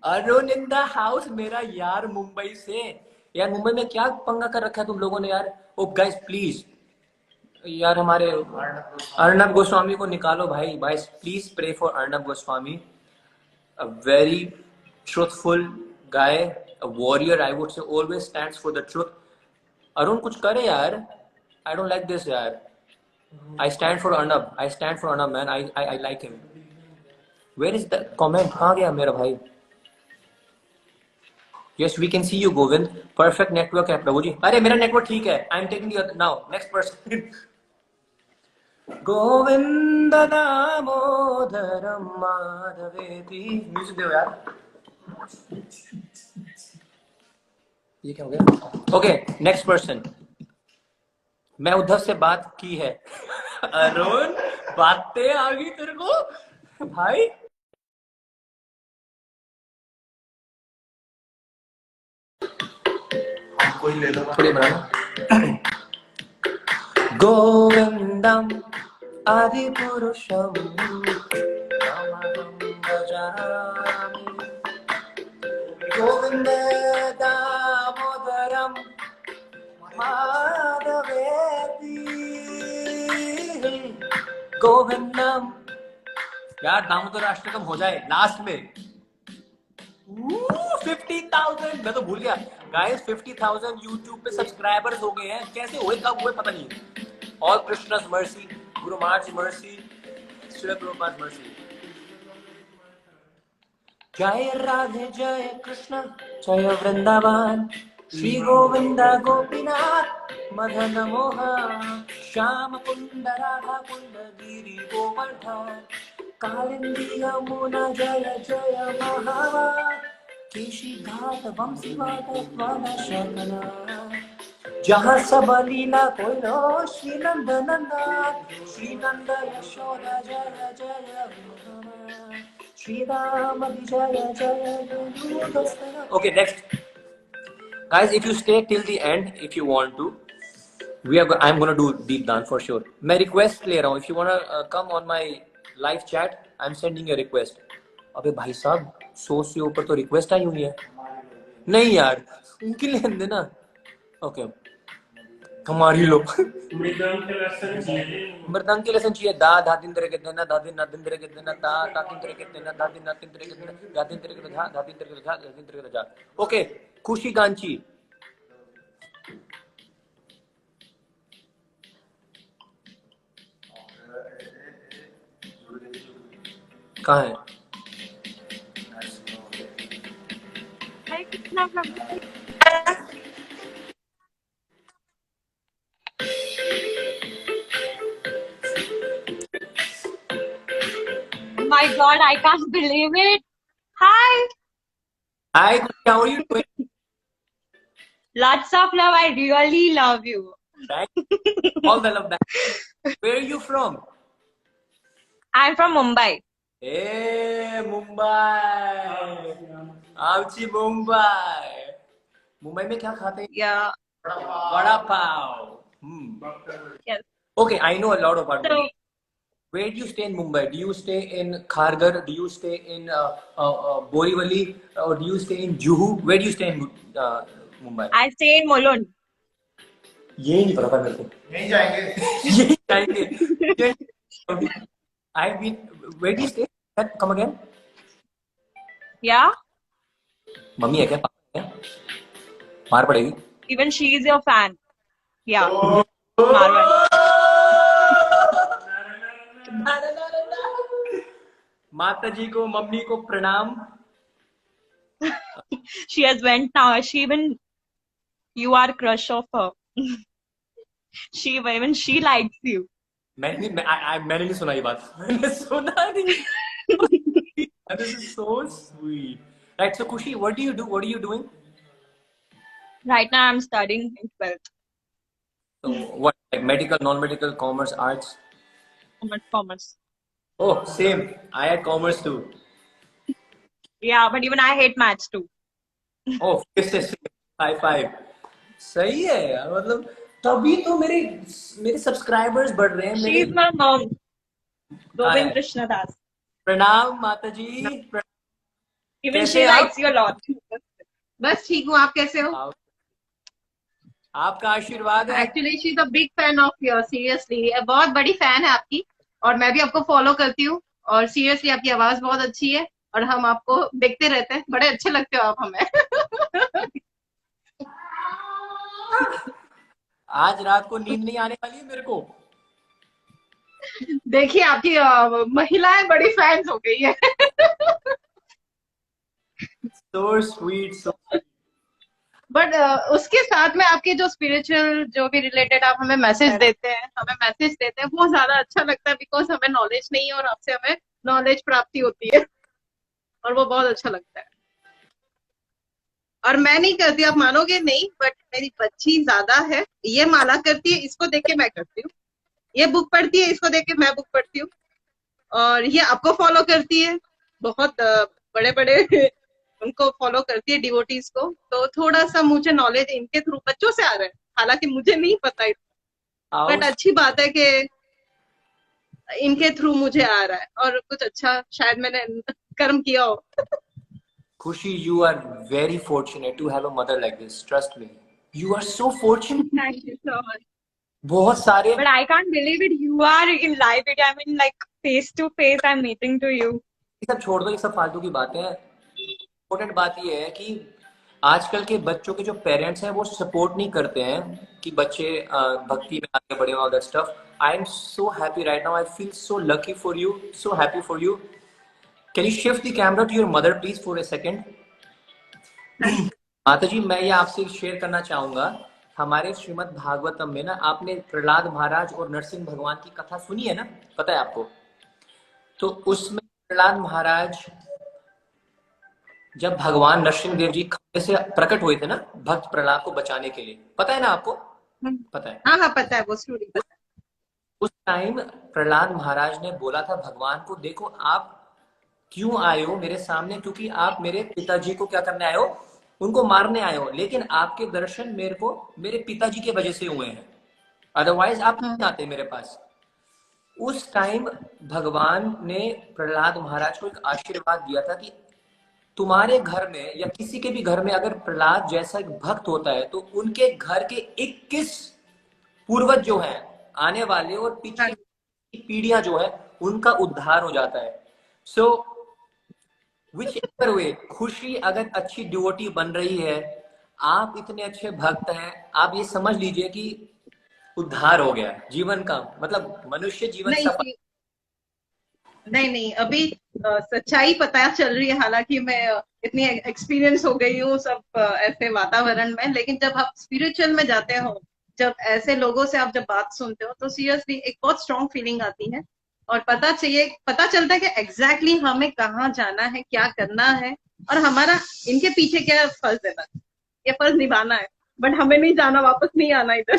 अरुण इन द हाउस मेरा यार मुंबई से. यार मुंबई में क्या पंगा कर रखा है तुम लोगों ने यार. ओ गाइस प्लीज यार हमारे अर्नब गोस्वामी को निकालो भाई. भाई please pray for Arnab Goswami. A very truthful guy, a warrior I would say. Always stands for the truth. Arun कुछ करे यार. आई डोंट लाइक दिस यार. I stand for Arnab. I stand for Arnab man. I like him. Where is the comment? कहाँ गया मेरा भाई? Yes, we can see you, Govind. Perfect network है प्रभु जी. अरे मेरा नेटवर्क ठीक है. I am taking the now. Next person. Govind Damodaram माधवेति. म्यूजिक दो यार. ये क्या हो गया? Okay next person. मैं उद्धव से बात की है. अरुण बातें आ गई तेरे को भाई. कोई ले लो. थोड़ी बना. गोविंदम आदि पुरुषम भजामि. गोविंद माधवेति गोविंदम। यार दामोदर अष्टकम हो जाए लास्ट में। 50,000, मैं तो भूल गया गाइस, 50,000 यूट्यूब पे सब्सक्राइबर्स हो गए हैं। कैसे हुए, कब हुए पता नहीं। All Krishna's mercy, Guru Maharaj mercy, Shri Prabhupada mercy. जय राधे जय कृष्ण जय वृंदावन, श्री गोविंद गोपीनाथ मदन मोहन, श्याम कुंद राधा कुंद गिरि गोवर्धन, कालिंदी यमुना जय जय महावन, केशी घाट वंशी घाट वन शरणा, जहाँ सब लीला कोई नो श्री नंद नंदन, श्री नंद यशोदा जय जय महावन, श्री राम जय जय गुरुदस्तन। Okay, next. Guys, if you stay till the end, if you want to, I'm gonna do deep dance for sure. मैं request ले रहा हूँ. If you wanna come on my live chat, I'm sending a request. अबे भाई साहब 100 से ऊपर तो request आई हुई है. नहीं यार, उनके लिए देना. Okay. हमारी लोग मृदंग के लेसन चाहिए। मृदंग के लेसन चाहिए। दा धातिन तेरे के देना, दादिन नादिन तेरे के देना, दा तातिन तेरे के देना, दादिन नातिन तेरे के देना, दादिन तेरे के धा, दादिन तेरे के धा, दादिन तेरे के धा। ओके, खुशी कांची। कहाँ है? Hare Krishna Prabhuji. Oh my God, I can't believe it. Hi. Hi, how are you doing? Lots of love. I really love you. All the love back. Where are you from? I'm from Mumbai. Hey, Mumbai. आमची मुंबई। मुंबई में क्या खाते हैं? Yeah. Vada pav. Yes. Okay, I know a lot about So, Mumbai. Where do you stay in Mumbai? Do you stay in Kharghar? Do you stay in Borivali? Or do you stay in Juhu? Where do you stay in Mumbai? I stay in Mulund. यही नहीं पता था मेरे को। नहीं जाएंगे। यही जाएंगे। I've been. Where do you stay? Come again? Yeah. Mummy है क्या? पापा है? मार पड़ेगी। Even she is your fan. Yeah. Marwan. माता जी को, मम्मी को प्रणाम। She has went now. You are crush of her. Even she likes you. मैंने नहीं सुना ये बात। मैंने सुना नहीं। This is so sweet. Right, so Kushi, what do you do? What are you doing? Right now, I'm studying in 12th. So what, like medical, non-medical, commerce, arts? Commerce. Oh, same. I had commerce too. Yeah, but even I hate maths too. Oh, high five. सही है यार, मतलब तभी तो मेरे subscribers बढ़ रहे हैं। She is my mom. Govind Hi. Krishna Das. प्रणाम माता जी। Even कैसे she आप? likes you a lot. बस ठीक हूँ, आप कैसे हो? आपका आशीर्वाद है। Actually she is a big fan of your, seriously बहुत बड़ी फैन है आपकी, और मैं भी आपको फॉलो करती हूँ, और सीरियसली आपकी आवाज बहुत अच्छी है, और हम आपको देखते रहते हैं, बड़े अच्छे लगते हो आप हमें। आज रात को नींद नहीं आने वाली है मेरे को। देखिए आपकी महिलाएं बड़ी फैंस हो गई है। So sweet, so बट उसके साथ में आपके जो स्पिरिचुअल, जो भी रिलेटेड आप हमें मैसेज देते हैं, वो ज्यादा अच्छा लगता है, बिकॉज हमें नॉलेज नहीं है और आपसे हमें नॉलेज प्राप्ति होती है, और वो बहुत अच्छा लगता है। और मैं नहीं करती, आप मानोगे नहीं, बट मेरी बच्ची ज्यादा है, ये माला करती है, इसको देख के मैं करती हूँ, ये बुक पढ़ती है, इसको देख के मैं बुक पढ़ती हूँ, और ये आपको फॉलो करती है, बहुत बड़े बड़े उनको फॉलो करती है डिवोटीज को, तो थोड़ा सा मुझे नॉलेज इनके थ्रू बच्चों से आ रहा है, हालांकि मुझे नहीं पता, बट अच्छी बात है कि इनके थ्रू मुझे आ रहा है, और कुछ अच्छा शायद मैंने कर्म किया हो। Kushi, you are very fortunate to have a mother like this. Trust me. You are so fortunate. Thank you so much. बहुत सारे But I can't believe it. You are in live video. I mean, like face to face, I'm meeting to you. ये सब छोड़ दो, ये सब फालतू की बातें हैं। इम्पोर्टेंट बात ये है कि आजकल के बच्चों के जो पेरेंट्स हैं वो सपोर्ट नहीं करते हैं कि बच्चे भक्ति में आगे बढ़े, all that stuff. I am so happy right now, I feel so lucky for you, so happy for you. Can you shift the camera to your mother please for a second? माता जी, मैं ये आपसे share करना चाहूंगा, हमारे श्रीमद् भागवतम में ना आपने प्रहलाद महाराज और नरसिंह भगवान की कथा सुनी है ना, पता है आपको? तो उसमें प्रहलाद महाराज जब भगवान नरसिंह देव जी खंबे से प्रकट हुए थे ना भक्त प्रहलाद को बचाने के लिए, पता है ना आपको? पता है? हाँ हाँ पता है, वो स्टोरी। उस टाइम प्रहलाद महाराज ने बोला था भगवान को, देखो आप क्यों आए हो मेरे सामने, क्योंकि आप मेरे पिताजी को क्या करने आए हो, उनको मारने आए हो, लेकिन आपके दर्शन मेरे को मेरे पिताजी के वजह से हुए हैं, अदरवाइज आप नहीं आते मेरे पास। उस टाइम भगवान ने प्रहलाद महाराज को एक आशीर्वाद दिया था कि तुम्हारे घर में या किसी के भी घर में अगर प्रहलाद जैसा एक भक्त होता है तो उनके घर के 21 पूर्वज जो हैं आने वाले और पीछे की पीढ़ियां जो है उनका उद्धार हो जाता है। सो विच एवर वे, खुशी अगर अच्छी डिवोटी बन रही है, आप इतने अच्छे भक्त हैं, आप ये समझ लीजिए कि उद्धार हो गया जीवन का, मतलब मनुष्य जीवन सफल। नहीं, अभी सच्चाई पता चल रही है, हालांकि मैं इतनी एक्सपीरियंस हो गई हूँ सब ऐसे वातावरण में, लेकिन जब आप स्पिरिचुअल में जाते हो, जब ऐसे लोगों से आप जब बात सुनते हो तो सीरियसली एक बहुत स्ट्रॉन्ग फीलिंग आती है और पता चलता है कि एग्जैक्टली हमें कहाँ जाना है, क्या करना है और हमारा इनके पीछे क्या फर्ज है। बस ये फर्ज निभाना है, बट हमें नहीं जाना, वापस नहीं आना इधर।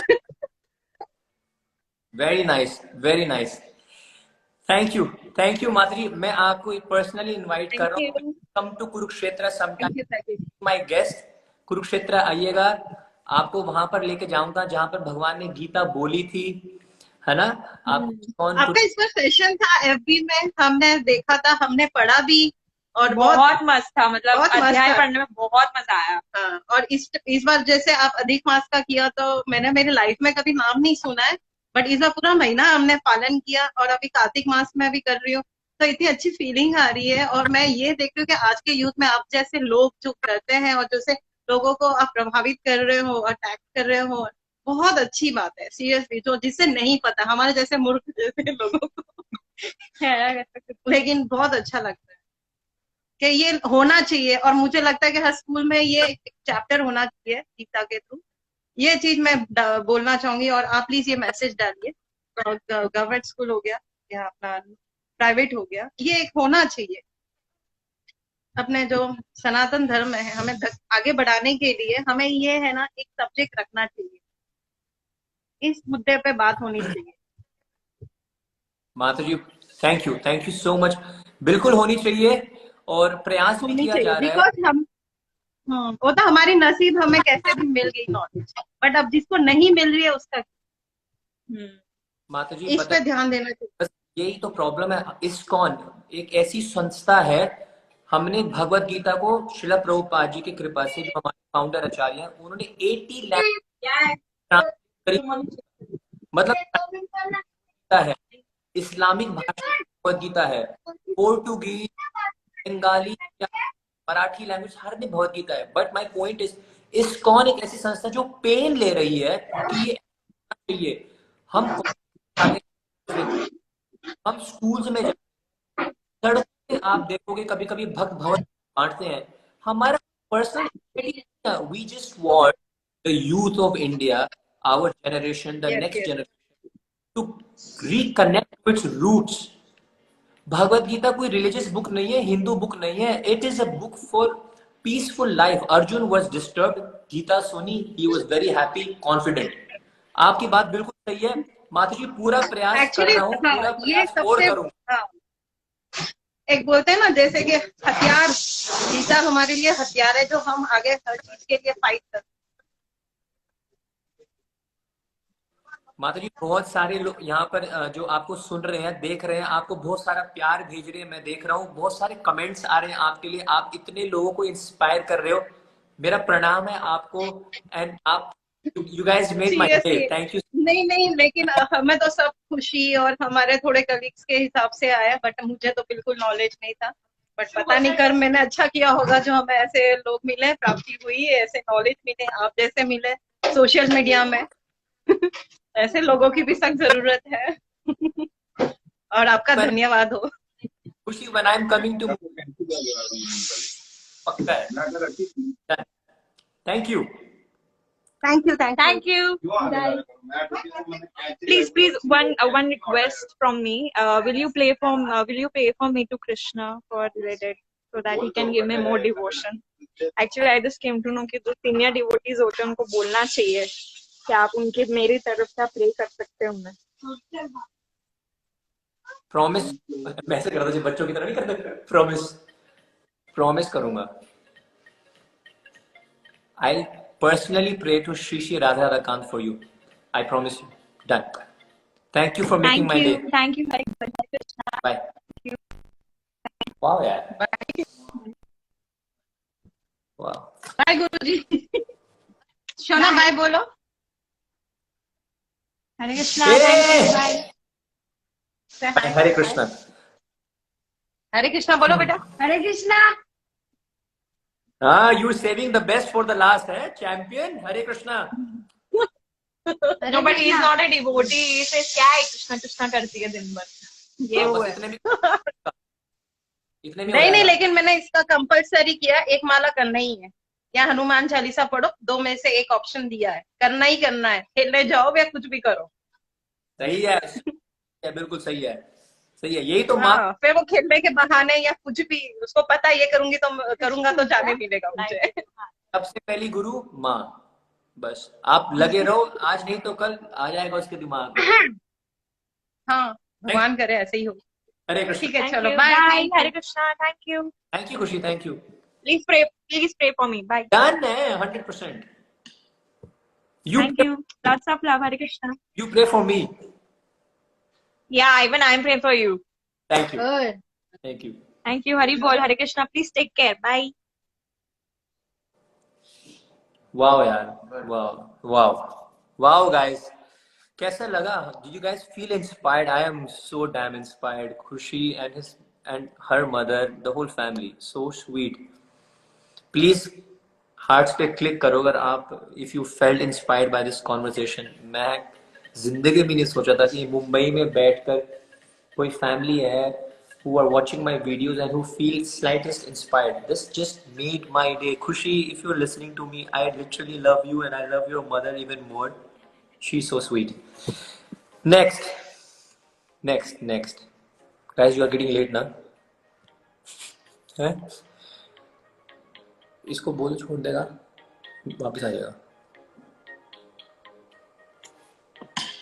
Very nice, very nice. Thank you माता जी। मैं आपको पर्सनली इनवाइट कर रहा हूँ, come to Kurukshetra sometime, my guest. Kurukshetra आइएगा, आपको वहां पर लेके जाऊंगा जहां पर भगवान ने गीता बोली थी, है ना? आपका इस पर सेशन था एफबी में, हमने देखा था, हमने पढ़ा भी और बहुत मस्त था, मतलब अध्याय पढ़ने में बहुत मजा आया। हाँ, और इस बार जैसे आप अधिक मास का किया तो मैंने मेरी लाइफ में कभी नाम नहीं सुना है, बट इस बार पूरा महीना हमने पालन किया और अभी कार्तिक मास में भी कर रही हूँ, तो इतनी अच्छी फीलिंग आ रही है। और मैं ये देख रही हूँ कि आज के यूथ में आप जैसे लोग जो करते हैं और जैसे लोगों को आप प्रभावित कर रहे हो, अटैक कर रहे हो, बहुत अच्छी बात है सीरियसली। जो जिससे नहीं पता, हमारे जैसे मूर्ख जैसे लोगों को लेकिन बहुत अच्छा लगता है कि ये होना चाहिए। और मुझे लगता है कि हर स्कूल में ये एक चैप्टर होना चाहिए गीता के थ्रू। ये चीज मैं बोलना चाहूंगी और आप प्लीज ये मैसेज डालिए। गवर्नमेंट स्कूल हो गया या अपना प्राइवेट हो गया, ये एक होना चाहिए। अपने जो सनातन धर्म है, हमें आगे बढ़ाने के लिए हमें ये है ना एक सब्जेक्ट रखना चाहिए, इस मुद्दे पे बात होनी चाहिए। माता जी थैंक यू सो मच। बिल्कुल होनी चाहिए और प्रयास भी किया जा रहा है। हम वो तो हमारी नसीब, हमें कैसे भी मिल गई नॉलेज, बट अब जिसको नहीं मिल रही है उसका माता जी इस पे ध्यान देना चाहिए। यही तो प्रॉब्लम है। इस्कॉन एक ऐसी संस्था है, हमने भगवत गीता को श्रील प्रभुपाद जी की कृपा से, जो हमारे फाउंडर आचार्य हैं, उन्होंने 80 लाख मतलब है, इस्लामिक भाषा भगवत गीता है, पोर्टुगीज, बंगाली, मराठी लैंग्वेज हर में भगवत गीता है। But my point is, ISKCON एक ऐसी संस्था जो पेन ले रही है कि ये चाहिए। हम स्कूल्स में सड़क पे आप देखोगे कभी कभी भक्त भवन बांटते हैं। हमारा personal we just want the youth of India, our generation, the next generation to reconnect with roots. Bhagavad Gita कोई रिलीजियस बुक नहीं है, हिंदू बुक नहीं है, it is a book for peaceful life. Arjun was disturbed, Gita सुनी, he was very happy, confident. आपकी बात बिल्कुल सही है माता जी, पूरा प्रयास कर रहा हूँ, पूरा प्रयास और करूंगा। एक बोलते हैं ना जैसे कि हथियार, गीता हमारे लिए हथियार है जो हम आगे हर चीज के लिए फाइट करते हैं। माता जी बहुत सारे लोग यहाँ पर जो आपको सुन रहे हैं, देख रहे हैं, आपको बहुत सारा प्यार भेज रहे हैं, मैं देख रहा हूँ, बहुत सारे कमेंट्स आ रहे हैं आपके लिए। आप इतने लोगों को इंस्पायर कर रहे हो, मेरा प्रणाम है आपको। एंड आप You guys made my day. Seriously Thank you. नहीं नहीं, लेकिन हमें तो सब खुशी और हमारे थोड़े कलीग्स के हिसाब से आया, बट मुझे तो बिल्कुल नॉलेज नहीं था। बट पता नहीं, कर्म मैंने अच्छा किया होगा जो हमें ऐसे लोग मिले, प्राप्ति हुई, ऐसे नॉलेज मिले, आप जैसे मिले सोशल मीडिया में। ऐसे लोगों की भी सख्त जरूरत है। और आपका When धन्यवाद हो। Khushi, when I'm coming to पक्का है. Done. Thank you. Thank you Thank you. Please, one request from me. Will you pray for me to Krishna for related, so that he can give me more devotion? Actually, I just came to know कि जो senior devotees होते हैं उनको बोलना चाहिए कि आप उनके मेरी तरफ से प्रे कर सकते हो उन्हें। Promise. मैं ऐसे करता हूँ बच्चों की तरह नहीं करते. Promise करूंगा. I'll personally pray to Shri Shri Radha Radhakant for you. I promise you. Done. Thank you for making my day. Thank you very much, Krishna. Bye. Wow, यार. Wow. बाय गुरुजी। शोना बाय बोलो। Hare Krishna. Hey! Thank you. Bye. Bye. Hare Krishna. हरे कृष्णा बोलो बेटा। Hare Krishna. Ah, you saving the best for the last, eh? Champion. Hare Krishna. No, but he is not a devotee. He says क्या है कृष्णा कृष्णा करती है दिन भर। ये वो बस है। इतने में हो नहीं नहीं, जाएगा. लेकिन मैंने इसका कंपलसरी किया, एक माला करना ही है, या हनुमान चालीसा पढ़ो, दो में से एक ऑप्शन दिया है, करना ही करना है, खेलने जाओ या कुछ भी करो। सही है. बिल्कुल सही है. सही है. यही तो माँ. हाँ, फिर वो खेलने के बहाने या कुछ भी, उसको पता है ये करूंगी तो करूंगा तो जाने मिलेगा मुझे। सबसे पहली गुरु माँ. बस आप लगे रहो. आज नहीं तो कल आ जाएगा उसके दिमाग में. हाँ, भगवान करे ऐसे ही हो। हरे कृष्ण. ठीक है, Thank चलो you. Bye. Bye. Hare Krishna. Thank you. Thank you Khushi. Thank you. Please pray for me. Bye. Done है 100%. Thank you. Lots of love. Hare Krishna. You pray for me. Yeah, even I am praying for you. Thank you. Good. Thank you. Thank you. Hari Bol. Hare Krishna. Please take care. Bye. Wow यार. Wow guys. कैसा लगा? Did you guys feel inspired? I am so damn inspired. Khushi and her mother, the whole family, so sweet. Please hearts पे click करो अगर आप, if you felt inspired by this conversation. मैं जिंदगी में नहीं सोचा था कि मुंबई में बैठकर कोई family है who are watching my videos and who feel slightest inspired. This just made my day. Khushi, if you're listening to me, I literally love you and I love your mother even more. She's so sweet. Next. Guys, you are getting late now. हैं? इसको बोल छोड़ देगा, वापस आ जाएगा,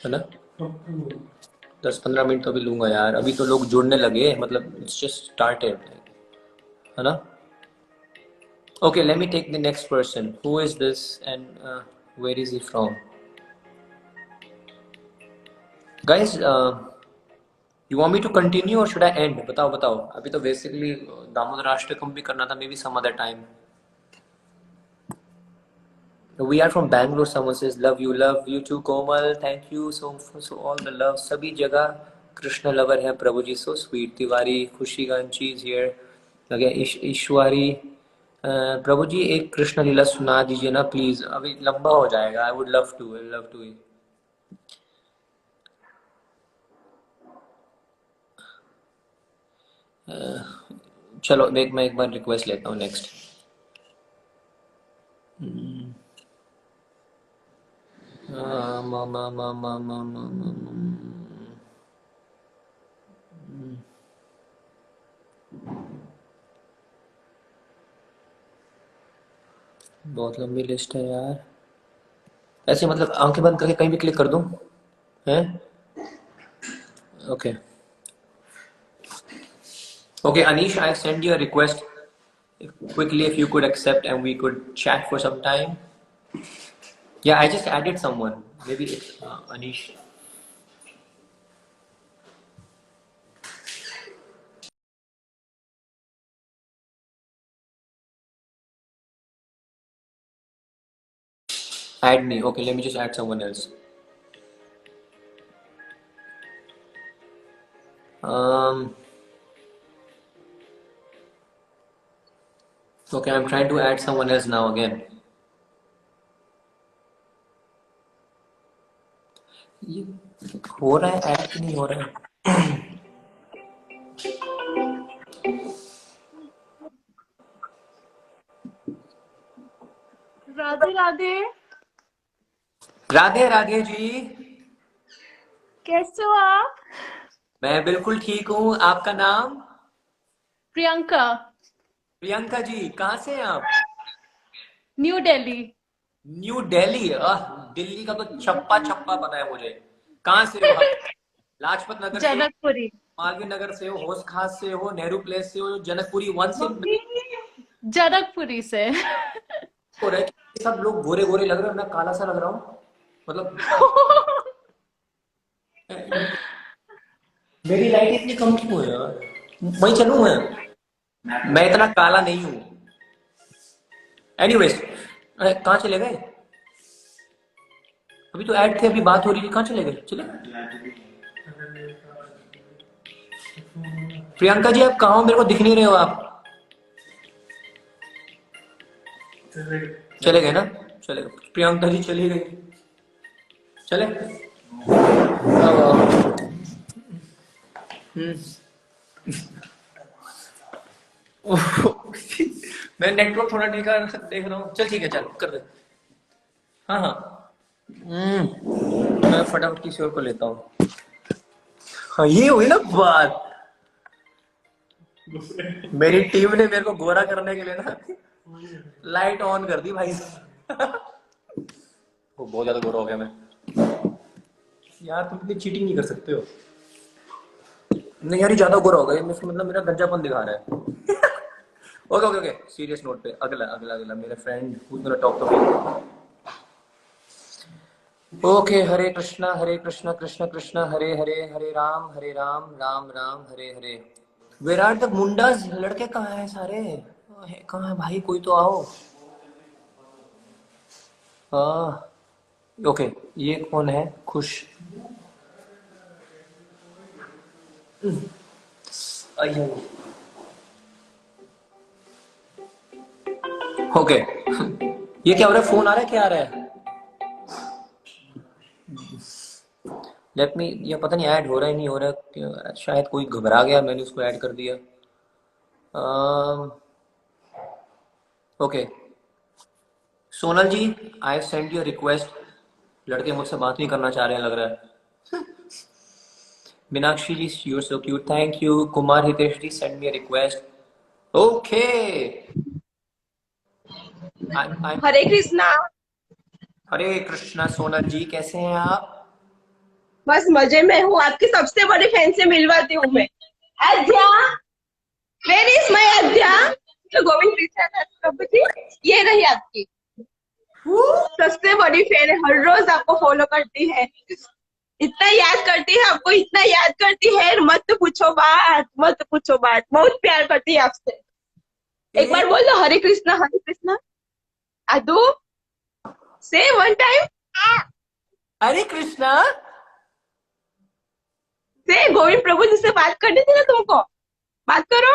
है ना? 10-15 minute तो अभी लूंगा यार. अभी तो लोग जुड़ने लगे, मतलब इट्स जस्ट स्टार्टेड, है ना? Okay, let me take the next person. Who is this and where is he from? Guys, you want me to continue or should I end? बताओ. अभी तो basically दामोदर राष्ट्रकम भी करना था, maybe some other time. We are from Bangalore. Someone says love you too, Komal. Thank you so all the love. सभी जगह Krishna lover है प्रभु जी. So sweet. Tiwari, खुशी गांची is here. लगे ईश्वरी. प्रभु जी एक कृष्ण लीला सुना दीजिए ना प्लीज. अभी लंबा हो जाएगा. I would love to. चलो मैं एक बार रिक्वेस्ट लेता हूँ. नेक्स्ट. बहुत लंबी लिस्ट है यार. ऐसे मतलब आंखें बंद करके कहीं भी क्लिक कर दूं हैं? Okay, Anish, I send you a request quickly if you could accept and we could chat for some time. Yeah, I just added someone. Maybe it's Anish. Add me. Okay, let me just add someone else. Okay, I'm trying to add someone else now again. ये हो रहा है add कि नहीं हो रहा है? राधे राधे। राधे राधे जी। कैसे हो आप? मैं बिल्कुल ठीक हूँ। आपका नाम? प्रियंका। प्रियंका जी, कहाँ से हैं आप? न्यू दिल्ली। न्यू दिल्ली? दिल्ली का तो चप्पा चप्पा पता है मुझे। कहाँ से हो आप? लाजपत नगर से? जनकपुरी। मालवीय नगर से हो? होश खास से हो? नेहरू प्लेस से हो? जनकपुरी वन से? जनकपुरी से। हो रहा है कि ये सब लोग गोरे गोरे लग रहे हैं, मैं काला सा लग रहा हूँ, मतलब मेरी लाइट इतनी कम क्यों है यार? वही चलूं मैं इतना काला नहीं हूँ। एनीवेज, कहाँ चले गए? अभी तो ऐड थे, अभी बात हो रही थी, कहाँ चले गए? चले प्रियंका जी, आप कहाँ हो? मेरे को दिख नहीं रहे हो आप। चले गए ना? चले गए। प्रियंका जी चली गई। चले मैं नेटवर्क थोड़ा देख रहा हूँ। चल ठीक है, चल कर दे। हाँ हाँ। मैं फटाफट किसी और को लेता हूँ। हाँ, ये हुई ना बात। मेरी टीम ने मेरे को गोरा करने के लिए ना लाइट ऑन कर दी भाई। वो बहुत ज्यादा गोरा हो गया मैं। यार तुम इतनी चीटिंग नहीं कर सकते हो। नहीं यार, ये ज्यादा गोरा हो गया, मतलब मेरा गंजापन दिखा रहा है। Okay okay okay, serious note पे अगला अगला अगला मेरा friend who's gonna talk to me. Okay, Hare Krishna Krishna Krishna Hare Hare, Hare Ram Ram Ram Hare Hare. Where are the mundas? लड़के कहाँ हैं सारे? कहाँ है भाई? कोई तो आओ। ओके, ये कौन है? खुश। ओके, ये क्या हो रहा है? फोन आ रहा है? क्या आ रहा है? लेट मी, ये पता नहीं ऐड हो रहा है नहीं हो रहा है। शायद कोई घबरा गया, मैंने उसको ऐड कर दिया। Okay, Sonal ji, I have send you request. लड़के मुझसे बात नहीं करना चाह रहे हैं लग रहा है। Meenakshi ji, you are so cute, thank you. Kumar Hitesh ji, send me a request. Okay, Hare Krishna. Hare Krishna. Sonal ji, कैसे हैं आप? बस मजे में हूँ, आपकी सबसे बड़ी फैन से मिलवाती हूँ मैं। अध्या, वेर इज माय अध्या? तो गोविंद कृष्ण प्रभु जी, ये रही आपकी सबसे बड़ी फैन है, हर रोज आपको फॉलो करती है, इतना याद करती है आपको, इतना याद करती है, मत पूछो बात, मत पूछो बात, बहुत प्यार करती है आपसे। एक बार बोल दो हरे कृष्णा अदू, से वन टाइम हरे कृष्णा। से गोविंद प्रभु जी से बात करनी थी ना तुमको, बात करो।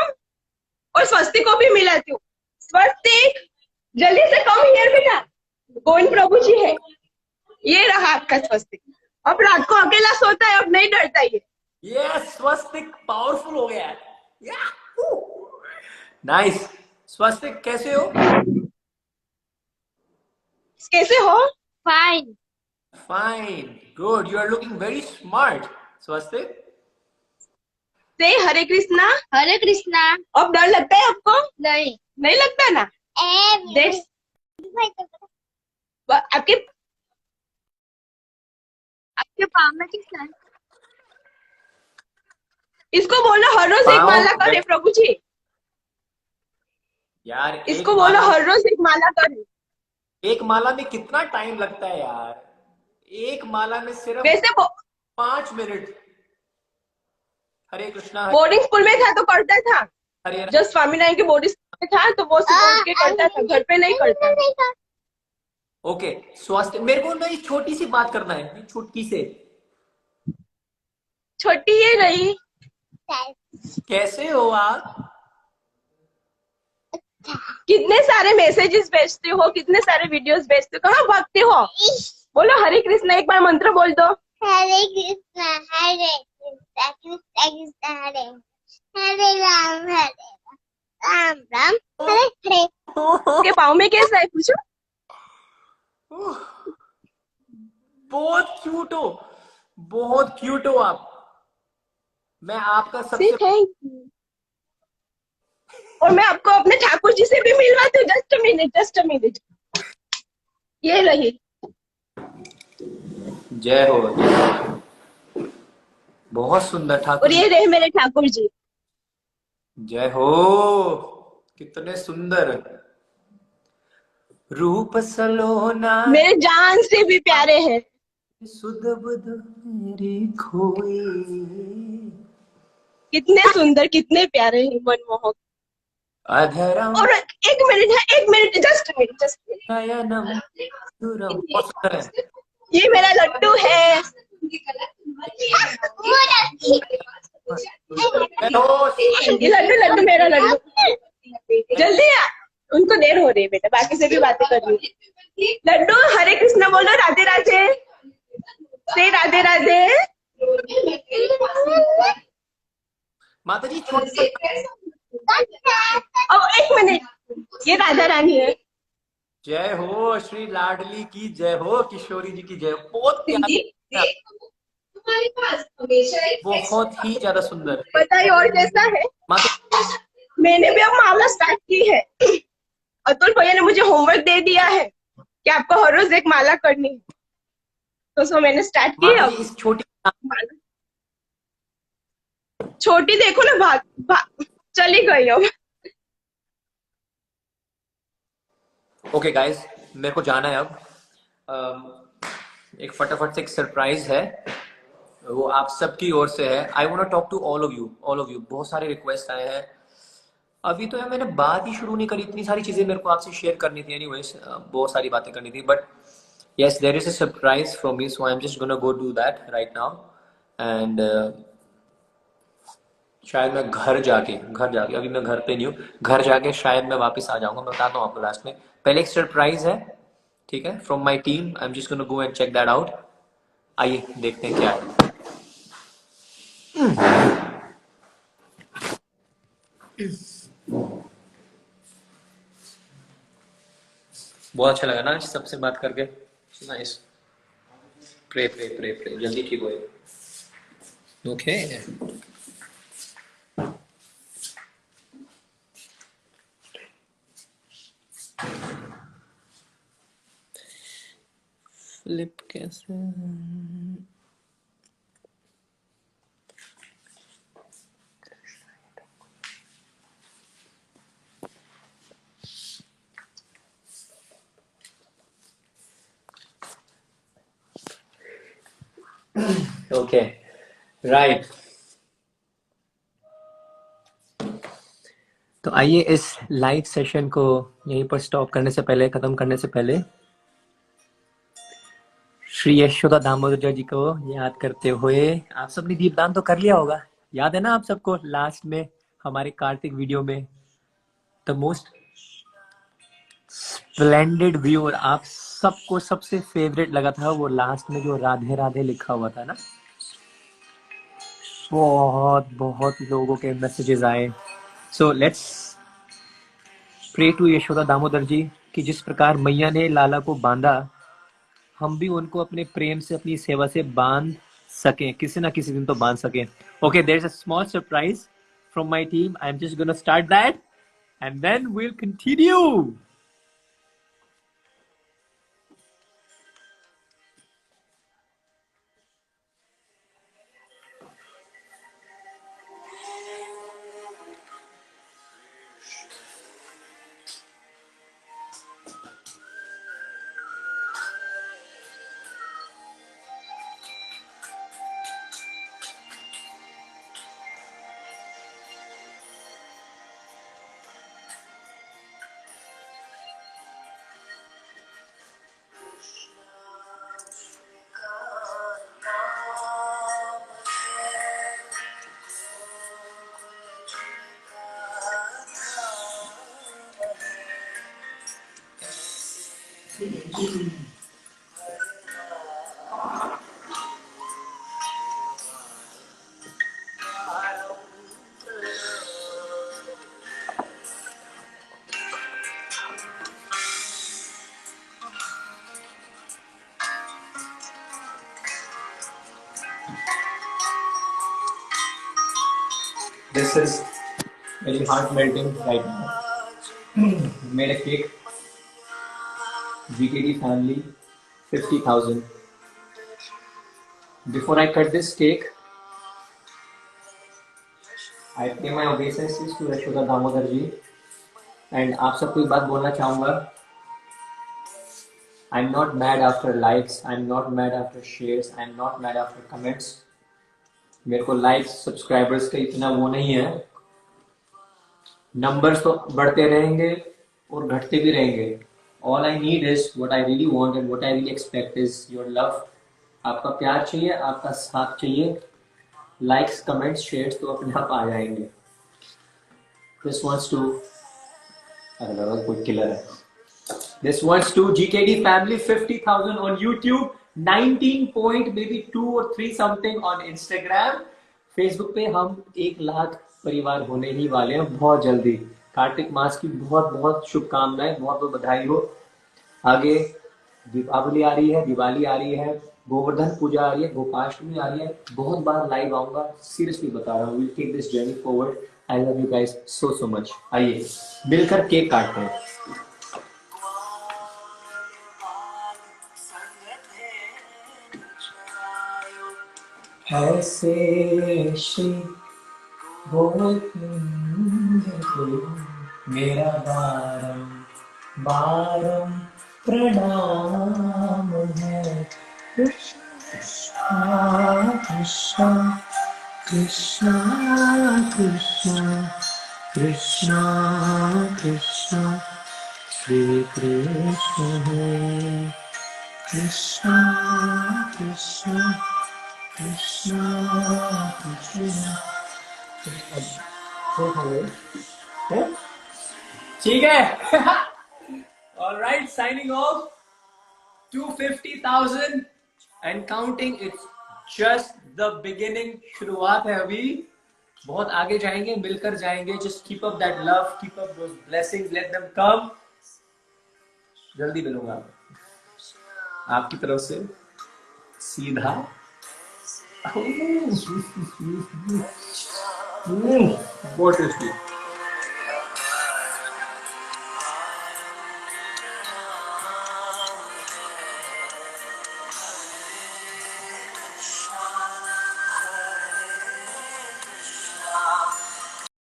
और स्वस्ति को भी मिलाती हूँ। स्वस्तिक, जल्दी से कम हियर बेटा, गोविंद प्रभु जी है। ये रहा आपका स्वस्तिक। अब रात को अकेला सोता है, अब नहीं डरता ये। यस, स्वस्तिक पावरफुल हो गया है। नाइस। स्वस्तिक कैसे हो? कैसे हो? Fine. Fine, good, you are looking very smart. Swastik, से हरे कृष्णा। हरे कृष्णा। अब डर लगता है आपको? नहीं। नहीं लगता ना? That's- आपके आपके पाँव में किस है? इसको बोलो हर रोज एक पाँव माला करे प्रभु जी। यार इसको बोलो हर रोज एक माला करे। एक माला में कितना टाइम लगता है यार? एक माला में सिर्फ वैसे 5 मिनट। हरे कृष्णा। बोर्डिंग स्कूल में था तो करता था, हरे जब स्वामीनारायण के बोर्डिंग स्कूल में था तो वो सुबह उठ के करता था, घर पे नहीं करता। ओके, स्वास्थ्य, मेरे को ना एक छोटी सी बात करना है, छुटकी से। छोटी ये रही। कैसे हो आप? कितने सारे मैसेजेस भेजते हो, कितने सारे वीडियोस भेजते हो, कहाँ भागते हो? बोलो हरे कृष्णा, एक बार मंत्र बोल दो। हरे कृष्णा कृष्णा कृष्णा हरे हरे राम राम राम हरे हरे। के पाँव में कैसा है पूछो? बहुत क्यूट हो, बहुत क्यूट हो आप। मैं आपका सी सबसे थैंक यू। और मैं आपको अपने ठाकुर जी से भी मिलवाती हूँ। Just a minute, just a minute. ये रही। जय हो, जय हो। बहुत सुंदर ठाकुर और जी। ये रहे मेरे ठाकुर जी। जय हो, कितने सुंदर। रूप सलोना मेरे जान से भी प्यारे हैं। सुध बुध मेरी खोई। कितने सुंदर, कितने प्यारे हैं, मनमोहक। अधरम और एक मिनट है, एक मिनट, जस्ट मिनट, जस्ट नयनम सुरम। बहुत सुंदर है। ये मेरा लड्डू है। जय हो। ये लड्डू, लड्डू मेरा लड्डू। जल्दी आ, उनको देर हो रही है बेटा, बाकी से भी बातें कर रही हूँ। लड्डू हरे कृष्णा बोलो, राधे राधे से, राधे राधे। माता जी छोटे। अब एक मिनट, ये राधा रानी है। जय हो श्री लाडली की जय हो, किशोरी जी की जय हो। बहुत प्यारा, तुम्हारे पास हमेशा एक बहुत ही ज्यादा सुंदर। बताइए और कैसा है? माता मैंने भी अब माला स्टार्ट की है। अतुल भैया ने मुझे होमवर्क दे दिया है कि आपको हर रोज एक माला करनी है, तो उसको मैंने स्टार्ट की माता जी अब। इस छोटी। माला छोटी देखो ना, चली गई अब। ओके गाइस, मेरे को जाना है अब। एक फटाफट से एक सरप्राइज है, वो आप सबकी ओर से है। I want to talk to all of you, all of you. बहुत सारे रिक्वेस्ट आए हैं। अभी तो यार मैंने बात ही शुरू नहीं करी, इतनी सारी चीजें मेरे को आपसे शेयर करनी थी। एनीवेज, बहुत सारी बातें करनी थी, but yes there is a surprise for me, so I am just gonna go do that right now. And शायद मैं घर जाके अभी मैं घर पे नहीं हूँ, घर जाके शायद मैं वापस आ जाऊंगा। मैं बताता हूँ आपको लास्ट में। पहले एक सरप्राइज है, ठीक है, from my team. I am just gonna go and check that out. आइए देखते हैं क्या है। बहुत अच्छा लगा ना सबसे बात करके। Nice. Pray pray pray pray जल्दी ठीक हो। ओके, फ्लिप कैसे? Okay, right. तो आइए इस लाइव सेशन को यहीं पर स्टॉप करने से पहले, खत्म करने से पहले, श्री यशोदा दामोदर जी को याद करते हुए, आप सबने दीपदान तो कर लिया होगा, याद है ना आप सबको? लास्ट में हमारे कार्तिक वीडियो में द मोस्ट स्प्लेंडेड व्यू, और आप सबको सबसे फेवरेट लगा था वो लास्ट में जो राधे राधे लिखा हुआ था ना। बहुत बहुत लोगों के मैसेजेस आए। So let's pray to Yashoda Damodar ji कि जिस प्रकार मैया ने लाला को बांधा, हम भी उनको अपने प्रेम से, अपनी सेवा से बांध सकें, किसी ना किसी दिन तो बांध सकें। Okay, there is a small surprise from my team. I am just gonna start that and then we will continue. This is very heart melting right now. Made a cake, GKD family, 50,000. Before I cut this cake, I pay my obeisances to Yashoda Damodar ji. And आप सबको एक बात बोलना चाहूँगा. I'm not mad after likes, I'm not mad after shares, I'm not mad after comments. मेरे को likes, subscribers का इतना वो नहीं है. Numbers तो बढ़ते रहेंगे और घटते भी रहेंगे. All I need is what I really want and what I really expect is your love. आपका प्यार चाहिए, आपका साथ चाहिए. Likes, comments, shares तो अपने आप आ जाएंगे. This wants to, अरे कोई killer है. This wants to GKD family 50,000 on YouTube, 19 point maybe 2 or 3 something on Instagram. Facebook पे हम 1 लाख परिवार होने ही वाले हैं बहुत जल्दी. कार्तिक मास की बहुत बहुत शुभकामनाएं, बहुत बहुत बधाई हो. आगे दीपावली आ रही है, दिवाली आ रही है, गोवर्धन पूजा आ रही है, गोपाष्टमी आ रही है. बहुत बार लाइव आऊंगा, सीरियसली बता रहा हूँ. We'll take this journey forward. I love you guys so much. आइए मिलकर केक काटते हैं. ऐसे श्री मेरा बारम बारम प्रणाम है. कृष्णा कृष्णा कृष्णा कृष्णा कृष्णा कृष्णा श्री कृष्ण है. कृष्णा कृष्णा कृष्णा कृष्णा. ठीक है. All right, signing off. 250,000 and counting. It's just the beginning. शुरुआत है अभी. बहुत आगे जाएंगे, मिलकर जाएंगे. Just keep up that love, keep up those blessings, let them come. जल्दी मिलूंगा आपकी तरफ से सीधा. बहुत टेस्टी.